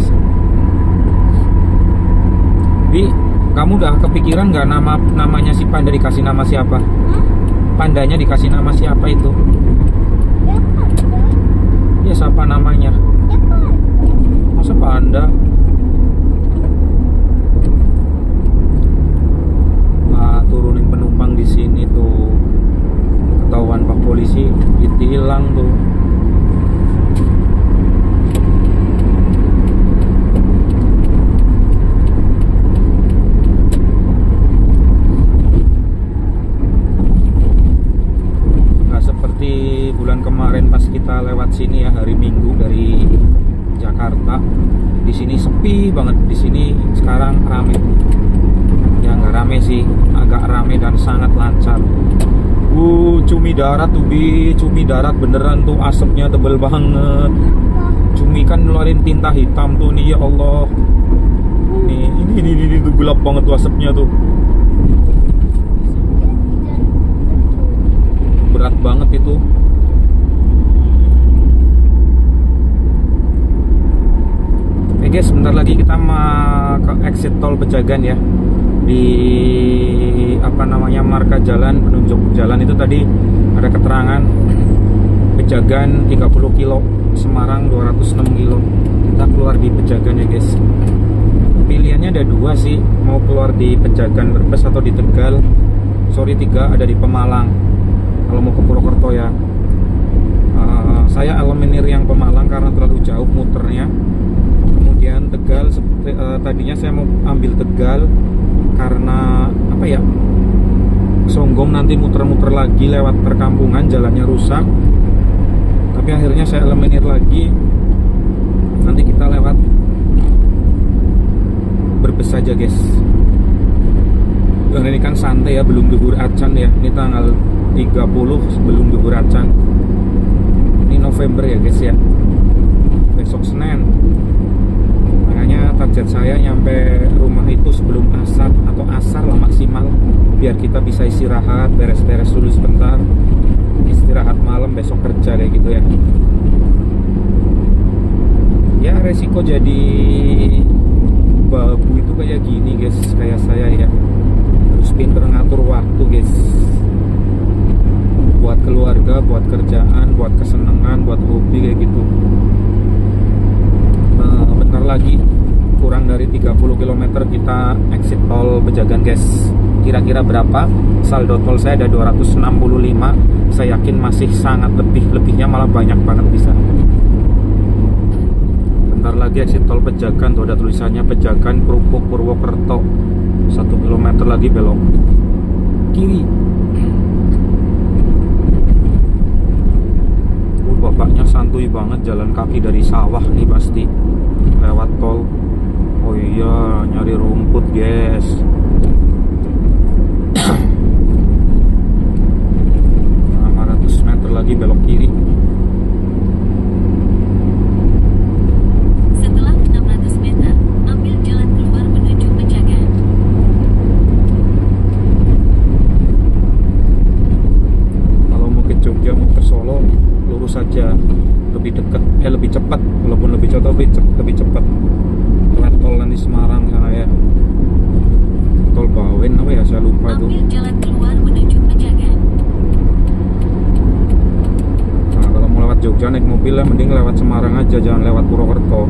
Speaker 1: Bi, kamu udah kepikiran nggak namanya si panda dikasih nama siapa? Pandanya dikasih nama siapa itu? Ya siapa namanya? Masa panda? tuh. Nggak seperti bulan kemarin pas kita lewat sini ya, hari Minggu dari Jakarta. Di sini sepi banget, di sini sekarang rame. Ya nggak rame sih, agak rame dan sangat lancar. Cumi darat tuh Bi, cumi darat beneran tuh, asapnya tebel banget. Cumi kan ngeluarin tinta hitam tuh nih, ya Allah. Ini tuh gelap banget tuh asapnya tuh. Berat banget itu. Oke guys, sebentar lagi kita mau ke exit tol Pejagan ya. Di apa namanya, marka jalan, penunjuk jalan itu tadi ada keterangan Pejagan 30 kilo, Semarang 206 kilo. Kita keluar di Pejagan ya guys. Pilihannya ada dua sih, mau keluar di Pejagan Brebes atau di Tegal. Sorry, 3 ada di Pemalang kalau mau ke Purwokerto ya. Saya eliminir yang Pemalang karena terlalu jauh muternya. Kemudian Tegal, tadinya saya mau ambil Tegal karena apa ya, Songgong nanti muter-muter lagi lewat perkampungan, jalannya rusak. Tapi akhirnya saya eliminir lagi, nanti kita lewat Brebes saja guys. Dan ini kan santai ya, belum duhur acan ya, ini tanggal 30 sebelum duhur acan. Ini November ya guys ya, besok Senin. Makanya target saya nyampe rumah itu sebelum asar atau asar lah maksimal, biar kita bisa istirahat, beres-beres dulu sebentar, istirahat malam, besok kerja kayak gitu ya. Ya resiko jadi babu itu kayak gini guys, kayak saya ya, harus pinter ngatur waktu guys, buat keluarga, buat kerjaan, buat kesenangan, buat hobi kayak gitu. Bentar lagi, kurang dari 30 km kita exit tol Pejagan guys. Kira-kira berapa? Saldo tol saya ada 265. Saya yakin masih sangat lebihnya malah banyak banget bisa. Bentar lagi exit tol Pejagan, tuh ada tulisannya Pejagan Krupuk Purwokerto. 1 km lagi belok kiri. Bapaknya santuy banget, jalan kaki dari sawah nih pasti lewat tol. Oh iya, nyari rumput guys. Nah, 500 meter lagi belok kiri.
Speaker 2: Setelah 600 meter, ambil jalan keluar menuju Pejagan.
Speaker 1: Kalau mau ke Jogja, mau ke Solo, lurus saja, lebih dekat, lebih cepat. Walaupun lebih cepat, lebih cepat. Lewat tol nanti Semarang sana ya. Tol Bawen apa ya, saya lupa tuh.
Speaker 2: Ambil jalan keluar menuju Pejagan.
Speaker 1: Nah, kalau mau lewat Jogja naik mobil ya, mending lewat Semarang aja, jangan lewat Purwokerto.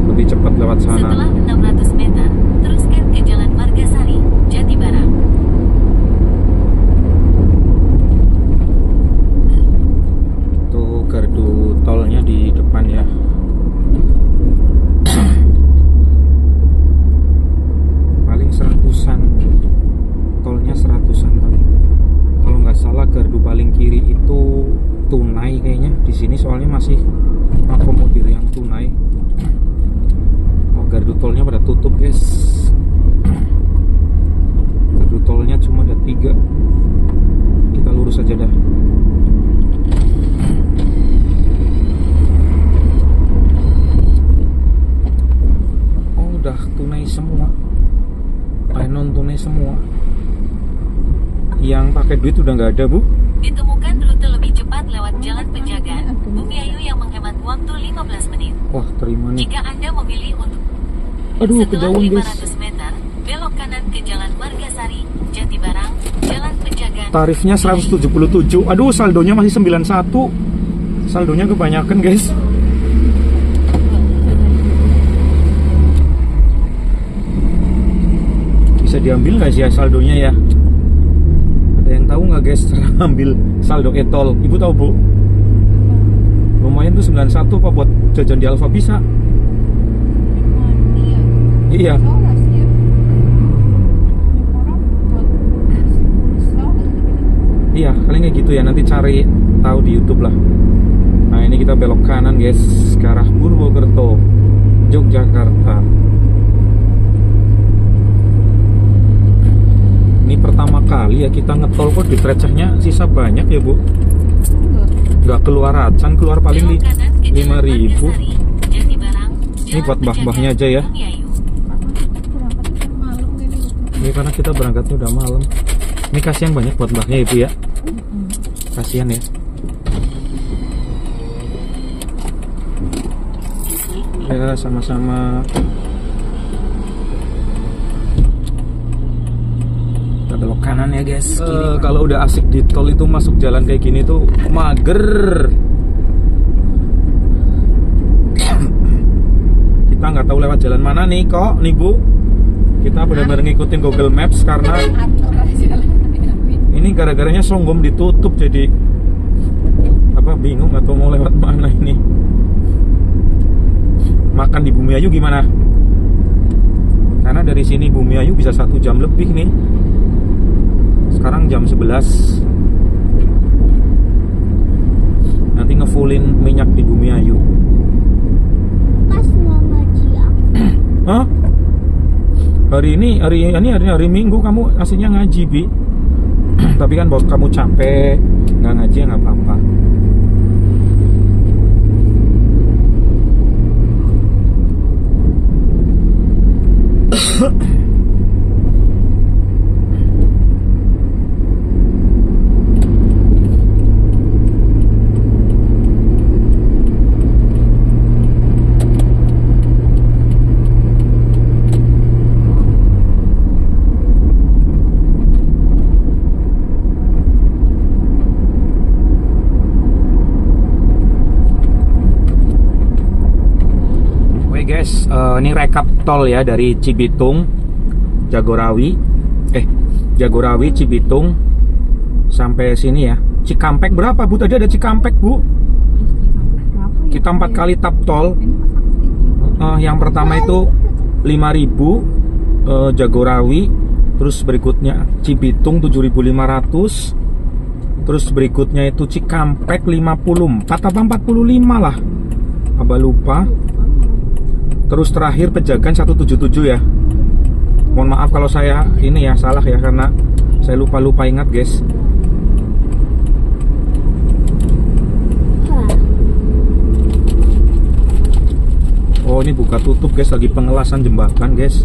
Speaker 1: Lebih cepat lewat sana.
Speaker 2: Setelah 600 meter, teruskan ke Jalan Margasari, Jatibarang.
Speaker 1: Tuh gardu tolnya di depan ya. Paling 100-an, tolnya 100-an paling. Kalau nggak salah gardu paling kiri itu tunai kayaknya. Di sini soalnya masih akomodir yang tunai. Oh, gardu tolnya pada tutup guys. Gardu tolnya cuma ada 3. Kita lurus aja dah. Oh, udah tunai semua. Non tunai semua. Yang pakai duit udah nggak ada, Bu.
Speaker 2: Ditemukan rute lebih cepat lewat Jalan Pejagan, Bumiayu yang menghemat waktu 15 menit.
Speaker 1: Wah, terima nih.
Speaker 2: Jika Anda memilih untuk
Speaker 1: Aduh,
Speaker 2: setelah
Speaker 1: kejauhan guys.
Speaker 2: 500 meter, belok kanan ke Jalan Margasari, Jatibarang, Jalan Pejagan.
Speaker 1: Tarifnya 177. Aduh, saldonya masih 91. Saldonya kebanyakan guys. Bisa diambil nggak sih ya saldonya ya? Ada yang tahu nggak guys cara ambil saldo e-tol? Ibu tahu, Bu? 91 apa buat jajan di Alfa bisa.
Speaker 3: Mandi ya.
Speaker 1: Iya.
Speaker 3: Salah sih ya. Orang buat salah.
Speaker 1: Iya, paling kayak gitu ya. Nanti cari tahu di YouTube lah. Nah, ini kita belok kanan guys ke arah Purwokerto, Yogyakarta. Ini pertama kali ya kita ngetol, kok di recehnya sisa banyak ya Bu.
Speaker 3: Enggak.
Speaker 1: Nggak keluar acan, keluar paling
Speaker 2: Belok kanan ke Jalan
Speaker 1: 5.000.
Speaker 2: Margasari, Jatibarang,
Speaker 1: Ini
Speaker 2: Jalan
Speaker 1: buat mbah-mbahnya
Speaker 2: Pejagan,
Speaker 1: aja ya.
Speaker 2: Bumiayu.
Speaker 3: Karena berangkat malam ini.
Speaker 1: Ini karena kita berangkatnya udah malam. Ini kasihan banyak buat mbahnya Ibu ya. Kasihan ya. Ya sama-sama. Kita belok kanan ya guys. Kalau udah asik di tol itu masuk jalan kayak gini tuh mager. Kita nggak tahu lewat jalan mana nih kok nih Bu. Kita benar-benar ngikutin Google Maps karena
Speaker 3: Atur aja lah.
Speaker 1: ini gara-garanya Songgom ditutup, jadi apa bingung atau mau lewat mana ini. Makan di Bumiayu gimana? Karena dari sini Bumiayu bisa 1 jam lebih nih. Sekarang jam 11. Nanti ngefullin minyak di Bumiayu.
Speaker 4: Pas nggak ngaji aku.
Speaker 1: Hah? Hari Minggu kamu aslinya ngaji Bi. Tapi kan bos kamu capek nggak ngaji ya nggak apa-apa. Guys, ini rekap tol ya dari Cibitung, Jagorawi, Cibitung sampai sini ya. Cikampek berapa Bu? Tadi ada Cikampek Bu. Kita 4 kali tap tol. Yang pertama itu 5.000 Jagorawi, terus berikutnya Cibitung 7.500, terus berikutnya itu Cikampek 54 apa 45 lah, abah lupa. Terus terakhir Pejagan 177 ya. Mohon maaf kalau saya ini ya salah ya, karena saya lupa ingat guys. Oh ini buka tutup guys, lagi pengelasan jembatan guys.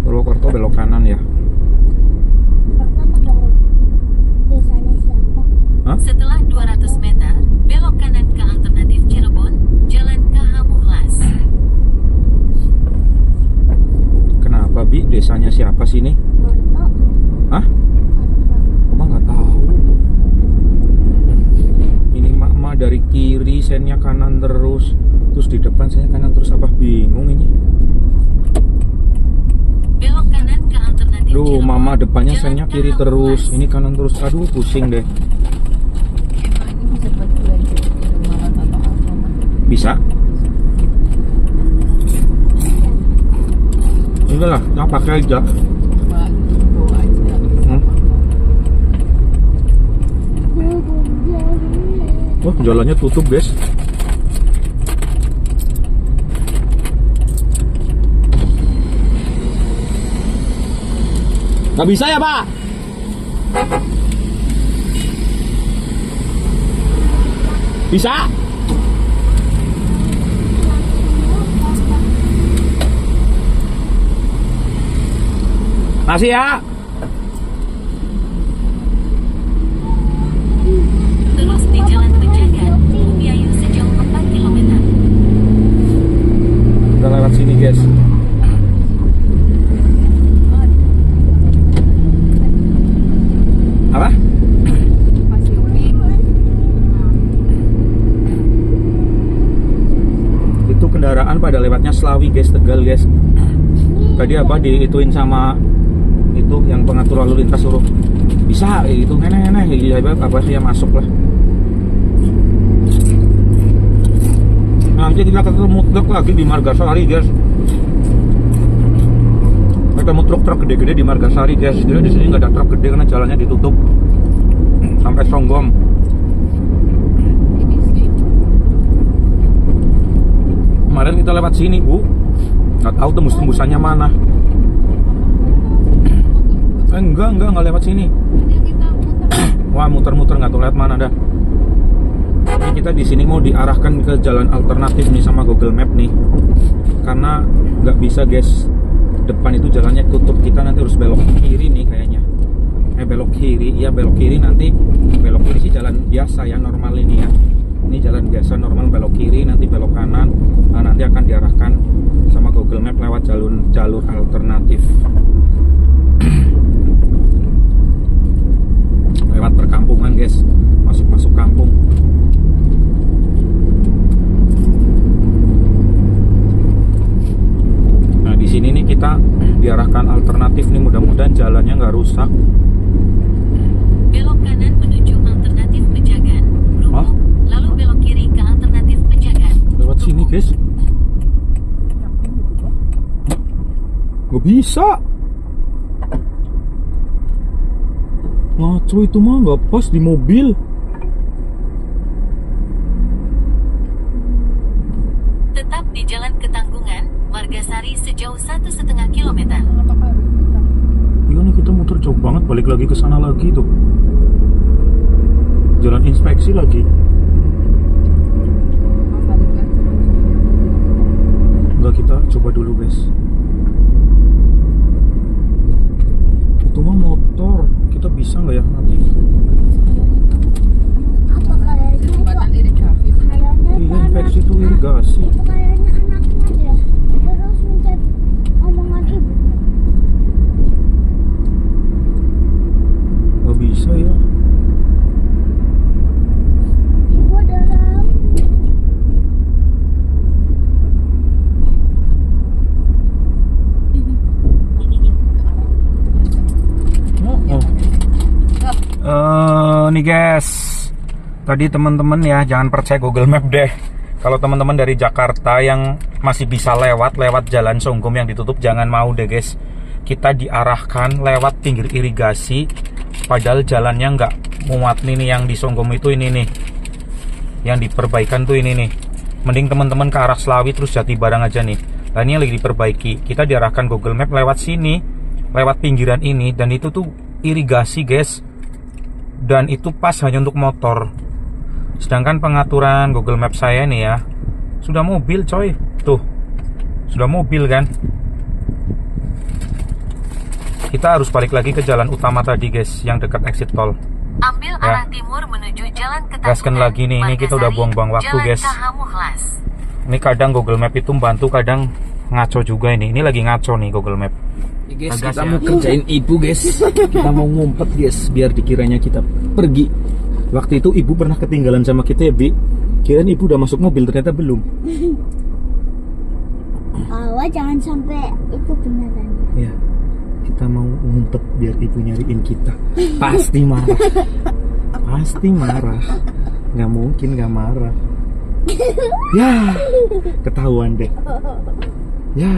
Speaker 1: Purwokerto belok kanan ya.
Speaker 4: Desanya siapa?
Speaker 1: Hah?
Speaker 2: Setelah 200 meter, belok kanan ke alternatif Cirebon, Jalan Kahamuhlas.
Speaker 1: Kenapa Bi? Desanya siapa sih ini?
Speaker 4: Noto.
Speaker 1: Hah? Oma nggak tahu. Ini mak dari kiri, sennya kanan terus di depan sennya kanan terus, apa bingung ini?
Speaker 2: Belok kanan ke alternatif
Speaker 1: Duh,
Speaker 2: Cirebon,
Speaker 1: mama depannya
Speaker 2: Jalan
Speaker 1: sennya kiri
Speaker 2: Kahamuhlas.
Speaker 1: terus, ini kanan terus. Aduh, pusing deh.
Speaker 3: Emang ini bisa buat belanja di Indomaret atau Alfamart?
Speaker 1: Bisa? Enggak lah, nah pakai aja.
Speaker 3: Bawa aja.
Speaker 1: Wah, jalannya tutup guys. Nggak bisa ya Pak? Bisa? Masih ya?
Speaker 2: Terus di Jalan Pejagan, Bumiayu sejauh 4 km.
Speaker 1: Udah lewat sini guys. Apa?
Speaker 3: Masih upin.
Speaker 1: Itu kendaraan pada lewatnya Slawi guys, Tegal guys. Tadi apa diituin sama itu yang pengatur lalu lintas suruh bisa itu enak-enak ya apa sih ya masuk lah. Nanti kita ketemu truk lagi di Margasari guys. Ketemu truk gede-gede di Margasari guys. Jadi di sini nggak ada truk gede karena jalannya ditutup sampai Songgom.
Speaker 3: Ini sih.
Speaker 1: Kemarin kita lewat sini bu, nggak tahu tembus-tembusannya mana. Enggak lewat sini.
Speaker 3: Ini kita muter.
Speaker 1: Wah muter-muter nggak tahu lewat mana dah. Ini kita di sini mau diarahkan ke jalan alternatif nih sama Google Map nih, karena nggak bisa guys, depan itu jalannya tutup, kita nanti harus belok kiri nih kayaknya. Belok kiri, ya belok kiri nanti belok kiri sih jalan biasa ya normal ini ya. Ini jalan biasa normal belok kiri nanti belok kanan, nah, nanti akan diarahkan sama Google Map lewat jalur alternatif. Lewat perkampungan guys, masuk kampung. Nah di sini nih kita diarahkan alternatif nih, mudah-mudahan jalannya nggak rusak.
Speaker 2: Belok kanan menuju alternatif Pejagan, Rungkut,
Speaker 1: Hah?
Speaker 2: lalu belok kiri ke alternatif Pejagan.
Speaker 1: Lewat sini guys, nggak bisa. Ngaco itu mah nggak pas di mobil.
Speaker 2: Tetap di Jalan Ketanggungan, Margasari sejauh 1,5 km.
Speaker 3: Apakah harus muter?
Speaker 1: Iya nih kita muter jauh banget, balik lagi ke sana lagi tuh. Jalan inspeksi lagi.
Speaker 3: Balik lagi.
Speaker 1: Enggak, kita coba dulu guys. Itu mah motor, kita bisa nggak ya nanti?
Speaker 4: Apa kayaknya itu?
Speaker 3: Jembatan irigasi.
Speaker 4: Kayaknya
Speaker 1: Iya
Speaker 4: tanah.
Speaker 1: inspeksi itu irigasi.
Speaker 4: Itu kayaknya anaknya deh. Terus mencet omongan ibu.
Speaker 1: Nggak bisa ya.
Speaker 4: Ibu dalam.
Speaker 1: Nih guys, tadi teman-teman ya jangan percaya Google Map deh. Kalau teman-teman dari Jakarta yang masih bisa lewat jalan Songgom yang ditutup, jangan mau deh guys. Kita diarahkan lewat pinggir irigasi, padahal jalannya nggak muat nih yang di Songgom itu ini nih, yang diperbaikan tuh ini nih. Mending teman-teman ke arah Slawi terus Jatibarang aja nih. Nah ini yang lagi diperbaiki. Kita diarahkan Google Map lewat sini, lewat pinggiran ini, dan itu tuh irigasi guys. Dan itu pas hanya untuk motor. Sedangkan pengaturan Google Map saya nih ya, sudah mobil coy. Tuh, sudah mobil kan. Kita harus balik lagi ke jalan utama tadi guys, yang dekat exit tol.
Speaker 2: Ambil
Speaker 1: Ya.
Speaker 2: arah timur menuju Jalan Ketanggungan.
Speaker 1: Gaskan lagi nih, ini kita udah buang-buang waktu,
Speaker 2: Jalan
Speaker 1: guys.
Speaker 2: Kahamuhlas.
Speaker 1: Ini kadang Google Map itu membantu, kadang ngaco juga ini. Ini lagi ngaco nih Google Map.
Speaker 5: Guys,
Speaker 1: Bagas
Speaker 5: kita
Speaker 1: ya.
Speaker 5: mau kerjain ibu guys. Kita mau ngumpet guys, biar dikiranya kita pergi.
Speaker 1: Waktu itu ibu pernah ketinggalan sama kita ya Bi. Kirain ibu udah masuk mobil, ternyata belum.
Speaker 4: Awas jangan sampai itu beneran.
Speaker 1: Ya, kita mau ngumpet biar ibu nyariin kita. Pasti marah. Pasti marah. Nggak mungkin nggak marah. Ya, ketahuan deh. Ya.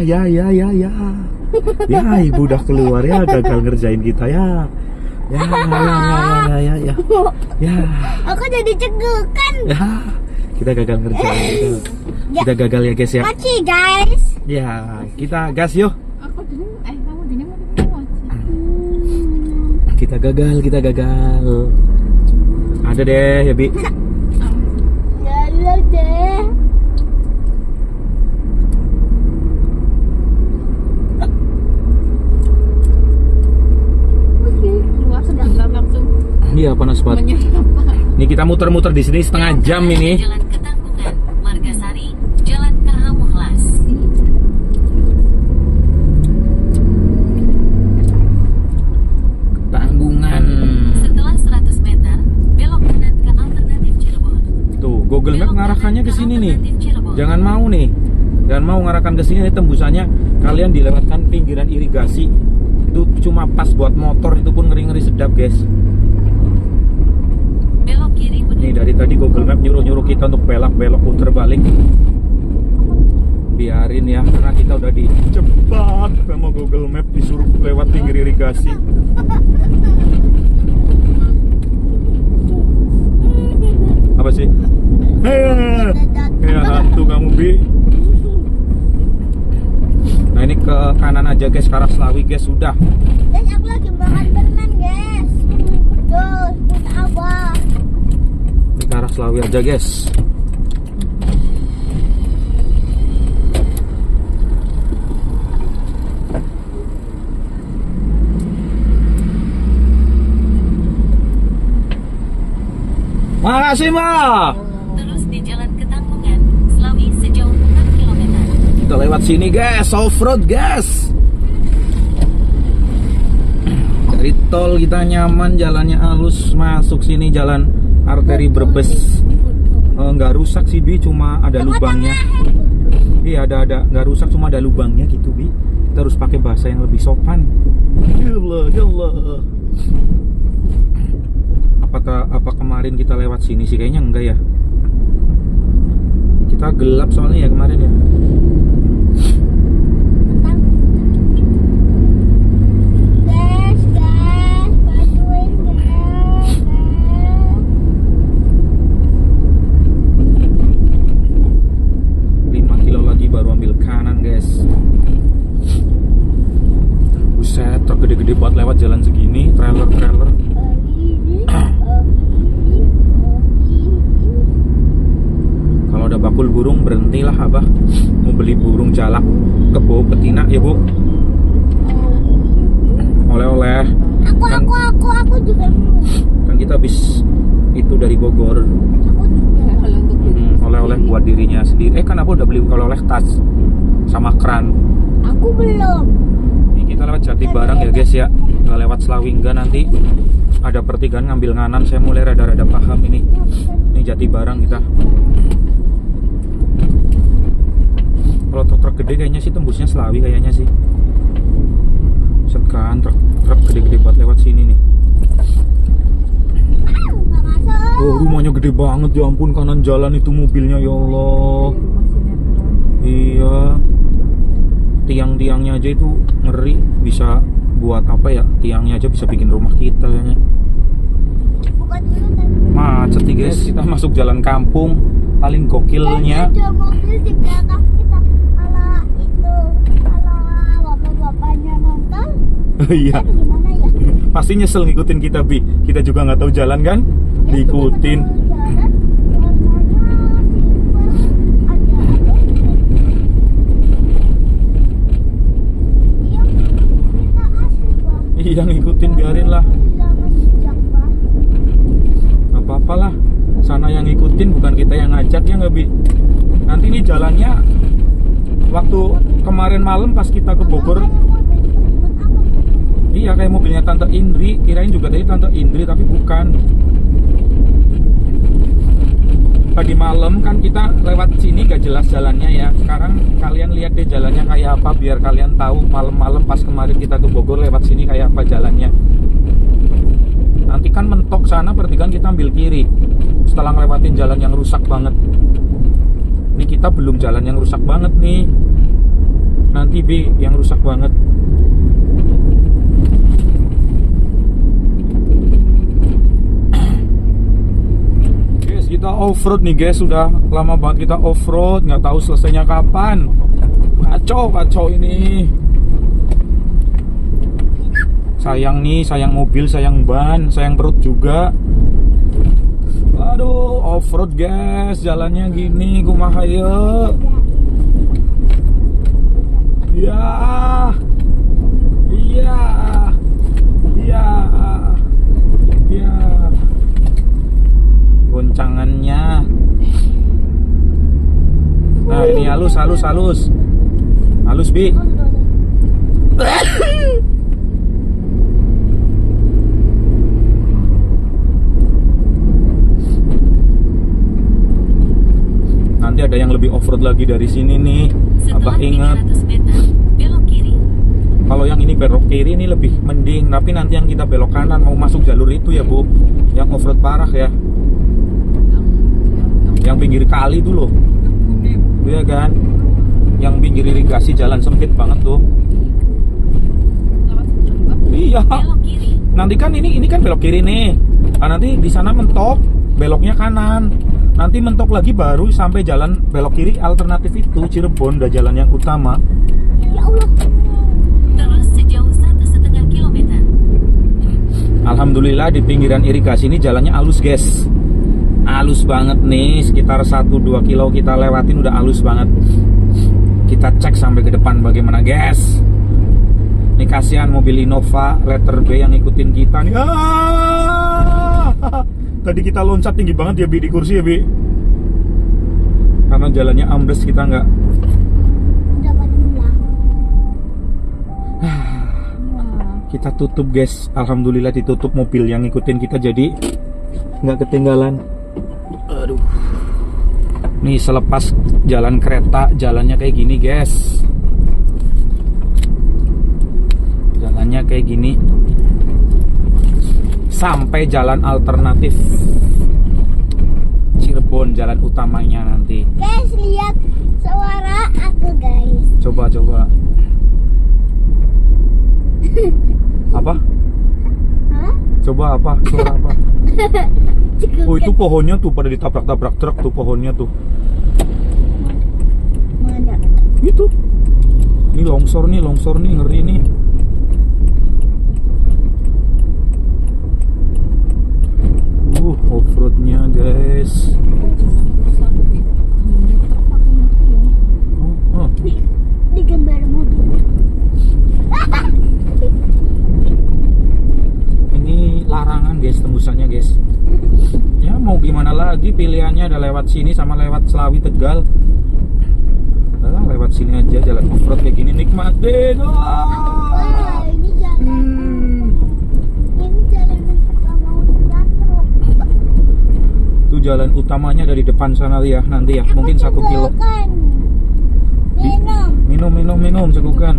Speaker 1: Ya, ibu udah keluar ya, gagal ngerjain kita ya. Ya. Ya.
Speaker 4: Aku jadi cegukan.
Speaker 1: Ya. Kita gagal ngerjain gitu. Kita gagal ya guys ya.
Speaker 4: Oke guys.
Speaker 1: Ya, kita gas yuk.
Speaker 3: Aku dini, kamu dini mau ketemu.
Speaker 1: Kita gagal. Ada deh ya Bi.
Speaker 4: Lalu deh.
Speaker 3: Keluar sebentar langsung
Speaker 1: Iya panas banget.
Speaker 3: menyerap.
Speaker 1: Nih kita muter-muter di sini setengah jam ini.
Speaker 2: Jalan Ketanggungan, Margasari, Jalan Kahamuhlas.
Speaker 5: Tanggungan.
Speaker 2: Setelah 100 meter, belok kanan ke alternatif Cirebon.
Speaker 1: Tuh, Google Map ngarahkannya ke sini nih. Jangan mau nih. Dan mau ngarahkan ke sini, tembusannya kalian dilewatkan pinggiran irigasi. Itu cuma pas buat motor, itu pun ngeri-ngeri sedap guys.
Speaker 2: Belok kiri
Speaker 1: Nih
Speaker 2: menuju
Speaker 1: dari tadi Google Map nyuruh-nyuruh kita untuk belok-belok puter balik. Biarin ya, karena kita udah dijebak sama Google Map, disuruh lewat pinggir irigasi. Apa sih? Kayak hantu kamu, Bi. Nah ini ke kanan aja guys, ke arah Slawi guys, sudah.
Speaker 4: Dan aku lagi makan permen guys. Terus buat abah.
Speaker 1: Ini ke arah Slawi aja guys. Makasih Ma.
Speaker 2: terus di Jalan Ketanggungan, Slawi sejauh 4 km.
Speaker 1: Kita lewat sini guys, off road guys. Dari tol kita nyaman, jalannya halus, masuk sini jalan arteri Brebes. Nggak rusak sih Bi, cuma ada lubangnya. Iya ada nggak rusak, cuma ada lubangnya gitu Bi. Kita harus pakai bahasa yang lebih sopan. Yallah, yallah. Apa kemarin kita lewat sini sih? Kayaknya enggak ya. Kita gelap soalnya ya kemarin ya.
Speaker 4: Guys, bantuin guys.
Speaker 1: 5 kilo lagi baru ambil kanan guys. Buset, truk gede-gede buat lewat jalan segini, trailer. Kalau ada bakul burung berhentilah abah. Mau beli burung jalak kebo betina ya bu. Oleh-oleh.
Speaker 4: Aku juga mau.
Speaker 1: Kan kita habis itu dari Bogor.
Speaker 4: Aku juga.
Speaker 3: Kalau untuk diri
Speaker 1: Oleh-oleh buat dirinya sendiri. Kan aku udah beli oleh-oleh tas sama kran.
Speaker 4: Aku belum.
Speaker 1: Ini kita lewat Jati Barang ya guys ya. Nggak lewat Selawingga nanti. Ada pertigaan ngambil nganan. Saya mulai rada-rada paham ini. Ini Jati Barang kita. Kalau truk gede kayaknya sih tembusnya Selawi kayaknya sih. Sekan truk gede-gede buat lewat sini nih.
Speaker 4: Nggak masuk.
Speaker 1: Oh rumahnya gede banget ya ampun, kanan jalan itu mobilnya ya Allah.
Speaker 3: rumah sinetron.
Speaker 1: Iya. Tiang-tiangnya aja itu ngeri, bisa buat apa ya? Tiangnya aja bisa bikin rumah kita kayaknya.
Speaker 4: Bukan dulu tadi.
Speaker 1: Macet nih guys, kita masuk jalan kampung. Paling gokilnya
Speaker 4: Ada mobil di belakang kita. Kalau bapak-bapaknya nonton,
Speaker 1: iya.
Speaker 4: kan gimana ya?
Speaker 1: Pasti nyesel ngikutin kita Bi. Kita juga nggak tahu jalan kan? Diikutin.
Speaker 4: Jalan warnanya silver, ada.
Speaker 1: Iya ngikutin, biarin lah.
Speaker 4: Jangan sejak Pak.
Speaker 1: Nggak apa-apa lah. Sana yang ngikutin, bukan kita yang ngajak ya nggak Bi? Nanti ini jalannya waktu kemarin malam pas kita ke Bogor. Iya kayak mobilnya Tante Indri. Kirain juga tadi Tante Indri tapi bukan. Tadi malam kan kita lewat sini gak jelas jalannya ya. Sekarang kalian lihat deh jalannya kayak apa, biar kalian tahu malam-malam pas kemarin kita ke Bogor lewat sini kayak apa jalannya. Nanti kan mentok sana, berarti kan kita ambil kiri setelah ngelewatin jalan yang rusak banget. Ini kita belum jalan yang rusak banget nih. Nanti Bi yang rusak banget. Guys, kita off-road nih guys. Sudah lama banget kita off-road, nggak tahu selesainya kapan. Kacau ini. Sayang nih, sayang mobil, sayang ban, sayang perut juga. Aduh, off-road guys, jalannya gini, kumaha ya. Ya. Iya. Iya. Iya. Goncangannya. Nah, ini halus. Halus, Bi. Nanti ada yang lebih off-road lagi dari sini nih. Abah
Speaker 2: Setelah
Speaker 1: ingat.
Speaker 2: 300 meter, belok kiri.
Speaker 1: Kalau yang ini belok kiri ini lebih mending, tapi nanti yang kita belok kanan mau masuk jalur itu ya Bu, yang off-road parah ya, yang pinggir kali itu loh, iya kan, yang pinggir irigasi jalan sempit banget tuh. Iya,
Speaker 2: Belok kiri.
Speaker 1: nanti kan ini kan belok kiri nih, nah, nanti di sana mentok, beloknya kanan, nanti mentok lagi baru sampai jalan belok kiri alternatif itu Cirebon, udah jalan yang utama.
Speaker 4: Ya Allah.
Speaker 2: Terus sejauh 1,5 kilometer.
Speaker 1: Alhamdulillah di pinggiran irigasi ini jalannya halus guys, halus banget nih, sekitar 1-2 kilo kita lewatin udah halus banget. Kita cek sampai ke depan bagaimana guys. Ini kasihan mobil Innova letter B yang ngikutin kita nih. Tadi kita loncat tinggi banget ya Bi di kursi ya Bi, karena jalannya ambles, kita nggak.
Speaker 4: Udah pada pulang.
Speaker 1: Kita tutup guys, alhamdulillah ditutup, mobil yang ngikutin kita jadi nggak ketinggalan. Aduh, nih selepas jalan kereta jalannya kayak gini guys, jalannya kayak gini sampai jalan alternatif Cirebon, jalan utamanya nanti.
Speaker 4: Guys, lihat suara aku guys.
Speaker 1: Coba apa?
Speaker 4: Hah?
Speaker 1: Coba apa? Suara apa? Oh itu pohonnya tuh pada ditabrak-tabrak truk tuh pohonnya tuh.
Speaker 4: Mana?
Speaker 1: Itu. Ini longsor nih ngeri nih. Off-roadnya guys. Oh.
Speaker 4: Di gambar mobil.
Speaker 1: Ini larangan guys tembusannya guys. Ya mau gimana lagi, pilihannya ada lewat sini sama lewat Selawi Tegal. Alah, lewat sini aja, jalan off-road kayak gini nikmatin.
Speaker 4: Wah, ini jalan. Ini jalan yang pertama udah truk.
Speaker 1: Tuh jalan utamanya dari depan sana ya nanti ya, mungkin 1 kilo. Minum cegukan.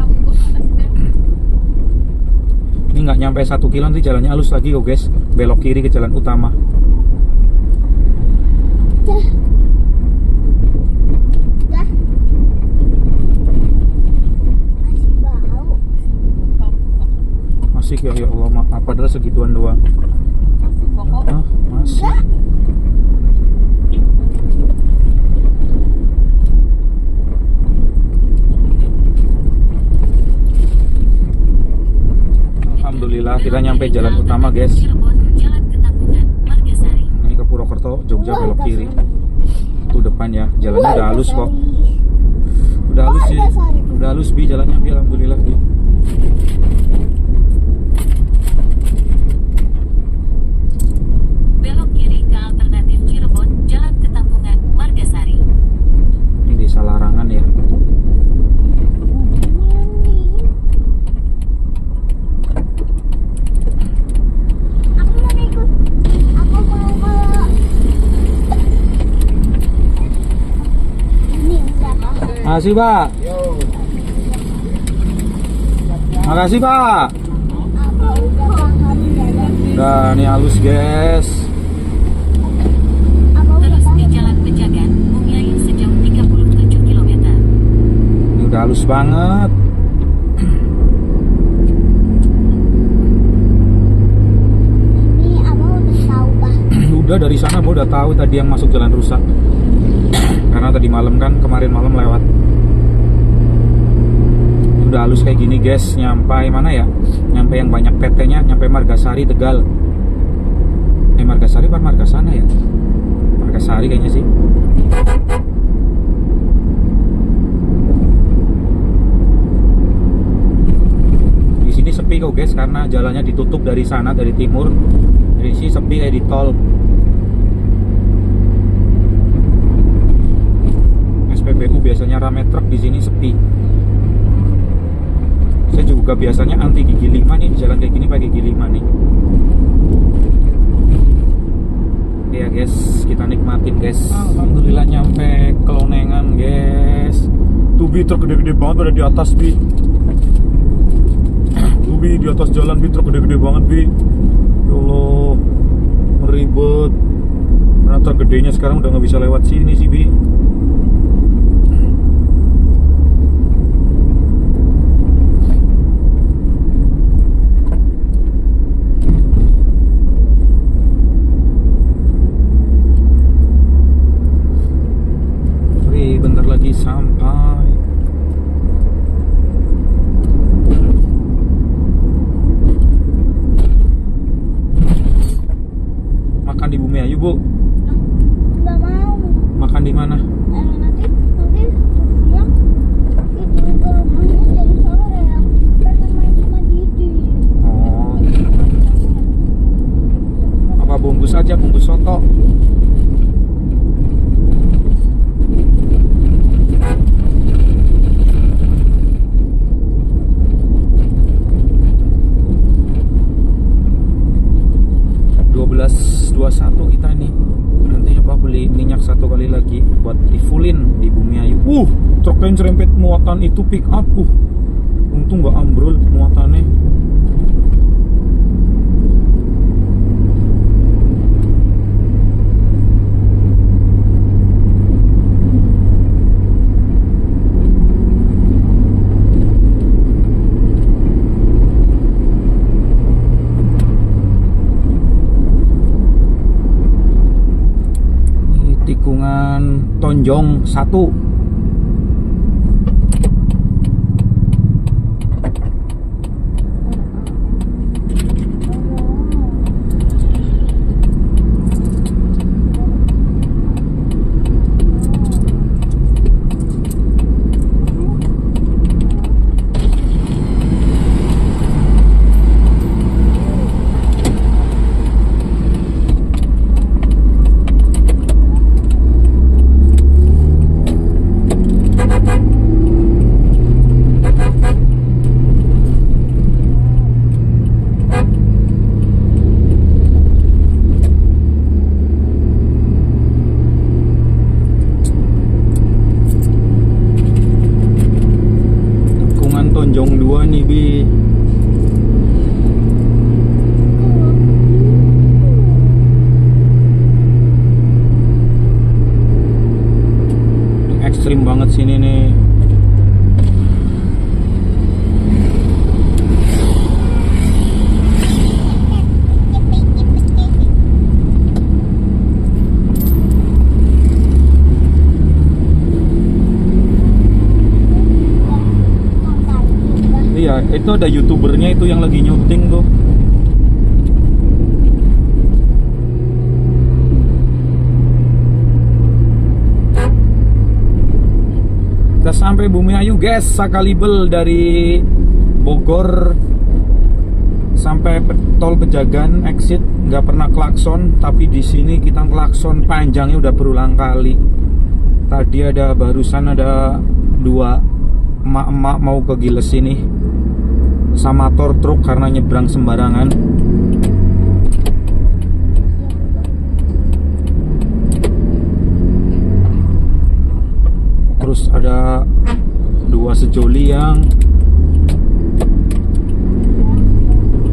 Speaker 1: Ini nggak nyampe 1 kilo nanti jalannya halus lagi kok guys, belok kiri ke jalan utama.
Speaker 4: Dah. Masih bau.
Speaker 1: Masih ya Allah, apa adalah segituan doang. Hah? Masih. Alhamdulillah kita nyampe jalan utama guys.
Speaker 2: Cirebon, jalan Ketanggungan, Margasari.
Speaker 1: Ini ke Purwokerto, Jogja belok kiri. Itu depan ya, jalannya udah halus kok. Udah halus sih. Udah halus Bi jalannya Bi, alhamdulillah Bi.
Speaker 2: Belok kiri ke alternatif Cirebon, jalan Ketanggungan, Margasari.
Speaker 1: Ini desa larangan ya.
Speaker 4: Aku mau ikut. Aku mau ke ini siapa?
Speaker 1: Makasih Pak. Makasih Pak.
Speaker 4: Apa udah paham jalan?
Speaker 1: Udah ini halus guys.
Speaker 4: Apa udah
Speaker 2: Terus di
Speaker 4: paham?
Speaker 2: Jalan Pejagan, Mungyai sejauh 37 km.
Speaker 1: Ini udah halus banget.
Speaker 4: Ini apa udah tahu bah?
Speaker 1: Udah dari sana gua udah tahu tadi yang masuk jalan rusak. Karena tadi malam kan, kemarin malam lewat. Udah halus kayak gini guys, nyampe mana ya? Nyampe yang banyak PT-nya, nyampe Margasari Tegal. Margasari apa Margasana ya? Margasari kayaknya sih. Di sini sepi kok guys, karena jalannya ditutup dari sana, dari timur. Dari sini sepi kayak di tol. SPBU biasanya rame truk, di sini sepi. Saya juga biasanya anti gigi 5 nih, di jalan kayak gini pakai gigi 5 nih. Ya guys, kita nikmatin guys. Alhamdulillah nyampe Kelonengan guys. Tuh Bi, truk gede-gede banget ada di atas Bi. Tuh Bi, di atas jalan Bi, truk gede-gede banget Bi. Ya Allah, ribet. Karena truk gedenya sekarang udah nggak bisa lewat sini sih Bi. Bentar lagi sampai. Makan di Bumi Ayu, Bu.
Speaker 4: Nggak mau.
Speaker 1: Makan di mana?
Speaker 4: Nanti siang itu ke rumahnya dari sore ya. Pengen main sama Didi.
Speaker 1: Oh. Apa bungkus aja, bungkus soto? Satu kita nih nanti apa beli minyak satu kali lagi buat di fullin di Bumi Ayu. Truk yang cerempet muatan itu pick up. Untung nggak ambrol muatannya. Tikungan Tonjong 1. Tonjong 2 nih Bi. Ekstrim banget sini nih. Iya, itu ada YouTubernya itu yang lagi nyuting tuh. Kita sampai Bumi Ayu guys, Sakalibel dari Bogor sampai tol Pejagan exit nggak pernah klakson, tapi di sini kita klakson panjangnya udah berulang kali. Tadi ada barusan ada dua emak-emak mau ke Giles ini sama truk karena nyebrang sembarangan. Terus ada dua sejoli yang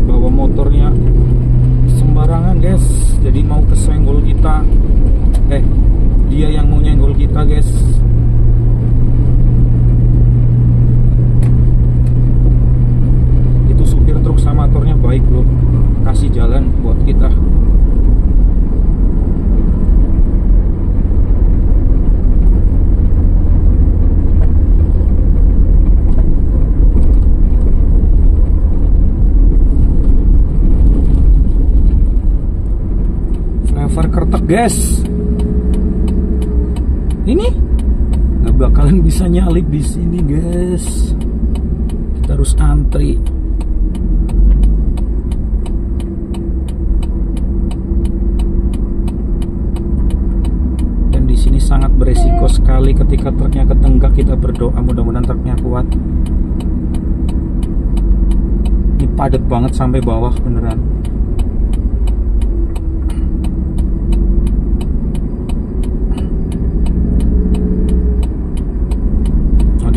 Speaker 1: bawa motornya sembarangan guys, jadi mau kesenggol kita. Dia yang mau nyenggol kita guys. Truk sama motornya baik bro, kasih jalan buat kita. Flavor Kertek guys, ini nggak bakalan bisa nyalip di sini guys, kita harus antri. Sangat beresiko sekali ketika truknya ketenggak. Kita berdoa mudah-mudahan truknya kuat. Ini padat banget sampai bawah beneran.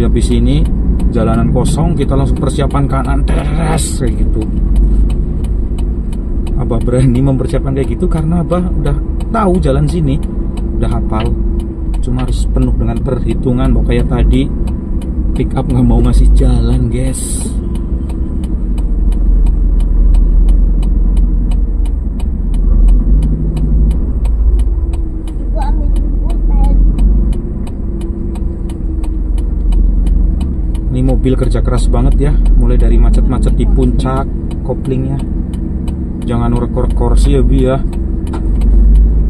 Speaker 1: Jadi habis ini jalanan kosong, kita langsung persiapan kanan teras kayak gitu. Abah berani mempersiapkan kayak gitu karena Abah udah tahu jalan sini, udah hafal. Cuma harus penuh dengan perhitungan. Bahwa kayak tadi pick up nggak mau ngasih jalan, guys.
Speaker 4: Gua ambil pulpen.
Speaker 1: Ini mobil kerja keras banget ya, mulai dari macet-macet di puncak, koplingnya. Jangan urek-urek kursi ya Bi ya.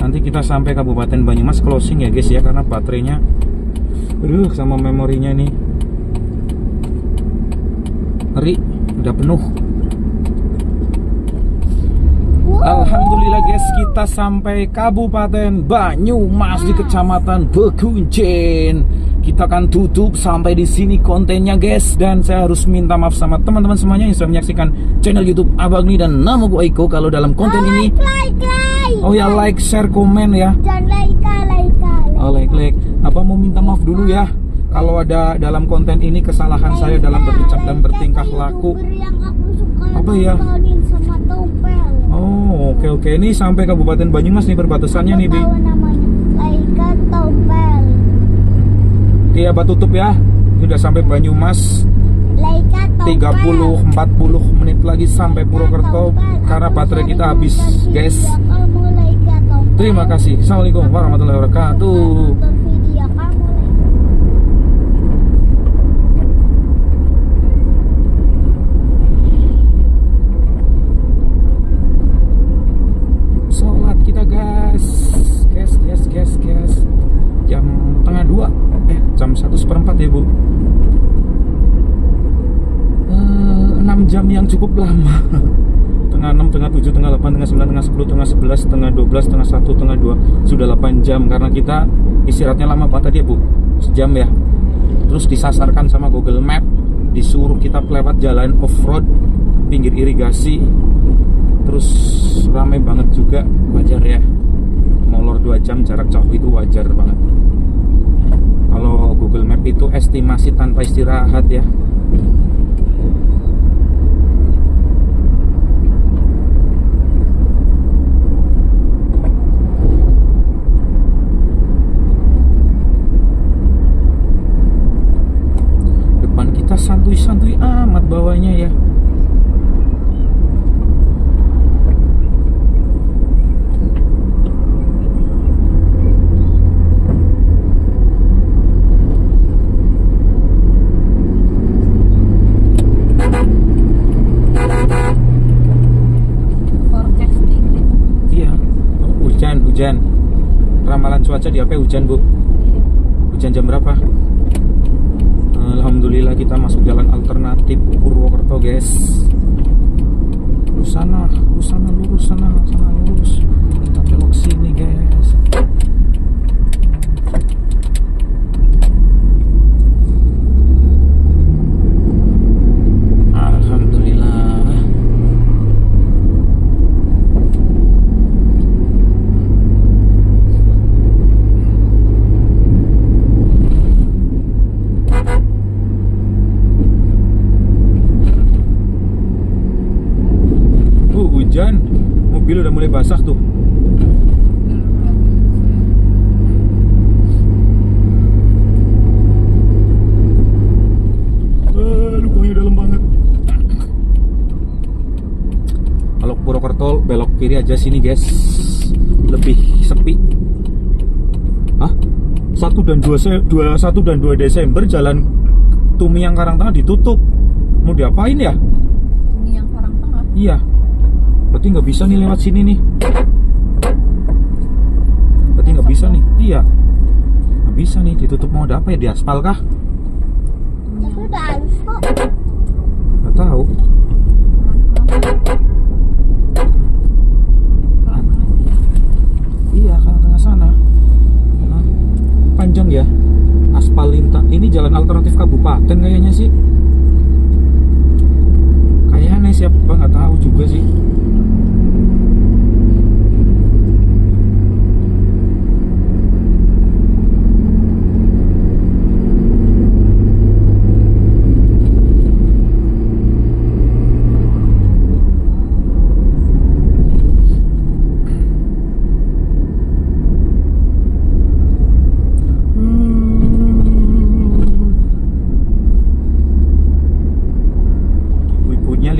Speaker 1: Nanti kita sampai Kabupaten Banyumas closing ya guys ya, karena baterainya sama memorinya nih ngeri, udah penuh. Alhamdulillah guys, kita sampai Kabupaten Banyumas di Kecamatan Begunjen. Kita akan tutup sampai di sini kontennya guys, dan saya harus minta maaf sama teman-teman semuanya yang sudah menyaksikan channel YouTube Abagni dan nama gue Iko. Kalau dalam konten ini, oh ya, like, share, komen ya.
Speaker 4: Dan
Speaker 1: Oh, like. Apa mau minta maaf dulu ya kalau ada dalam konten ini kesalahan saya dalam berucap dan bertingkah laku. Apa ya?
Speaker 4: Sama Tompel.
Speaker 1: Oh, oke. Ini sampai Kabupaten Banyumas nih perbatasannya nih, Bi.
Speaker 4: Tahu namanya Laika Tompel.
Speaker 1: Oke, Abah tutup ya. Ini udah sampai Banyumas.
Speaker 4: Laika Tompel.
Speaker 1: 30-40 menit lagi sampai Purwokerto karena baterai kita habis, guys. Terima kasih. Assalamualaikum warahmatullahi wabarakatuh. Sholat kita guys. Jam tengah 2. Jam 1:15 ya Bu. 6 jam yang cukup lama. Tengah 6, tengah 7, tengah 8, tengah 9, tengah 10, tengah 11, tengah 12, tengah 1, tengah 2. Sudah 8 jam karena kita istirahatnya lama banget tadi ya Bu. Sejam ya. Terus disasarkan sama Google Map, disuruh kita lewat jalan off-road pinggir irigasi. Terus ramai banget juga, wajar ya. Molor 2 jam jarak jauh itu wajar banget. Kalau Google Map itu estimasi tanpa istirahat ya. Santuy amat bawahnya ya. Iya, hujan. Ramalan cuaca di HP hujan Bu. Hujan jam berapa? Alhamdulillah kita masuk jalan alternatif Purwokerto guys. Lurus sana, lurus. Kita belok sini guys. Alhamdulillah. Hujan, mobil udah mulai basah tuh. Lubangnya dalam banget. Kalau Purwokerto belok kiri aja sini guys, lebih sepi. Hah? 1 dan 2 Desember jalan Tumiang Karangtengah ditutup. Mau diapain ya?
Speaker 3: Tumiang Karangtengah?
Speaker 1: Iya. Berarti nggak bisa nih lewat sini nih. Berarti nggak bisa nih. Iya. Nggak bisa nih, ditutup. Mau ada apa ya? Di aspal kah?
Speaker 4: Tapi udah halus kok.
Speaker 1: Nggak tahu. Iya, Karangtengah sana. Nah, panjang ya. Aspal lintas. Ini jalan alternatif kabupaten kayaknya sih. Kayaknya siapa nggak tahu juga sih.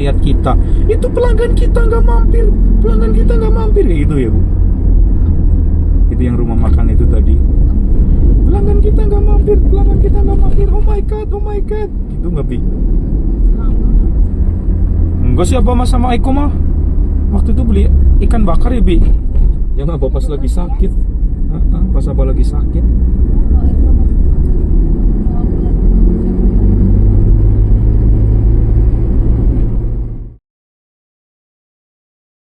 Speaker 1: lihat kita. Itu pelanggan kita nggak mampir, pelanggan kita nggak mampir ya itu ya Bu. Itu yang rumah makan itu tadi. Pelanggan kita nggak mampir, pelanggan kita nggak mampir. Oh my god, oh my god. Gitu nggak Bi? Enggak sih Abah sama Eko mah. Waktu itu beli ikan bakar ya Bi. Yang Abah pas lagi sakit. Pas Abah lagi sakit.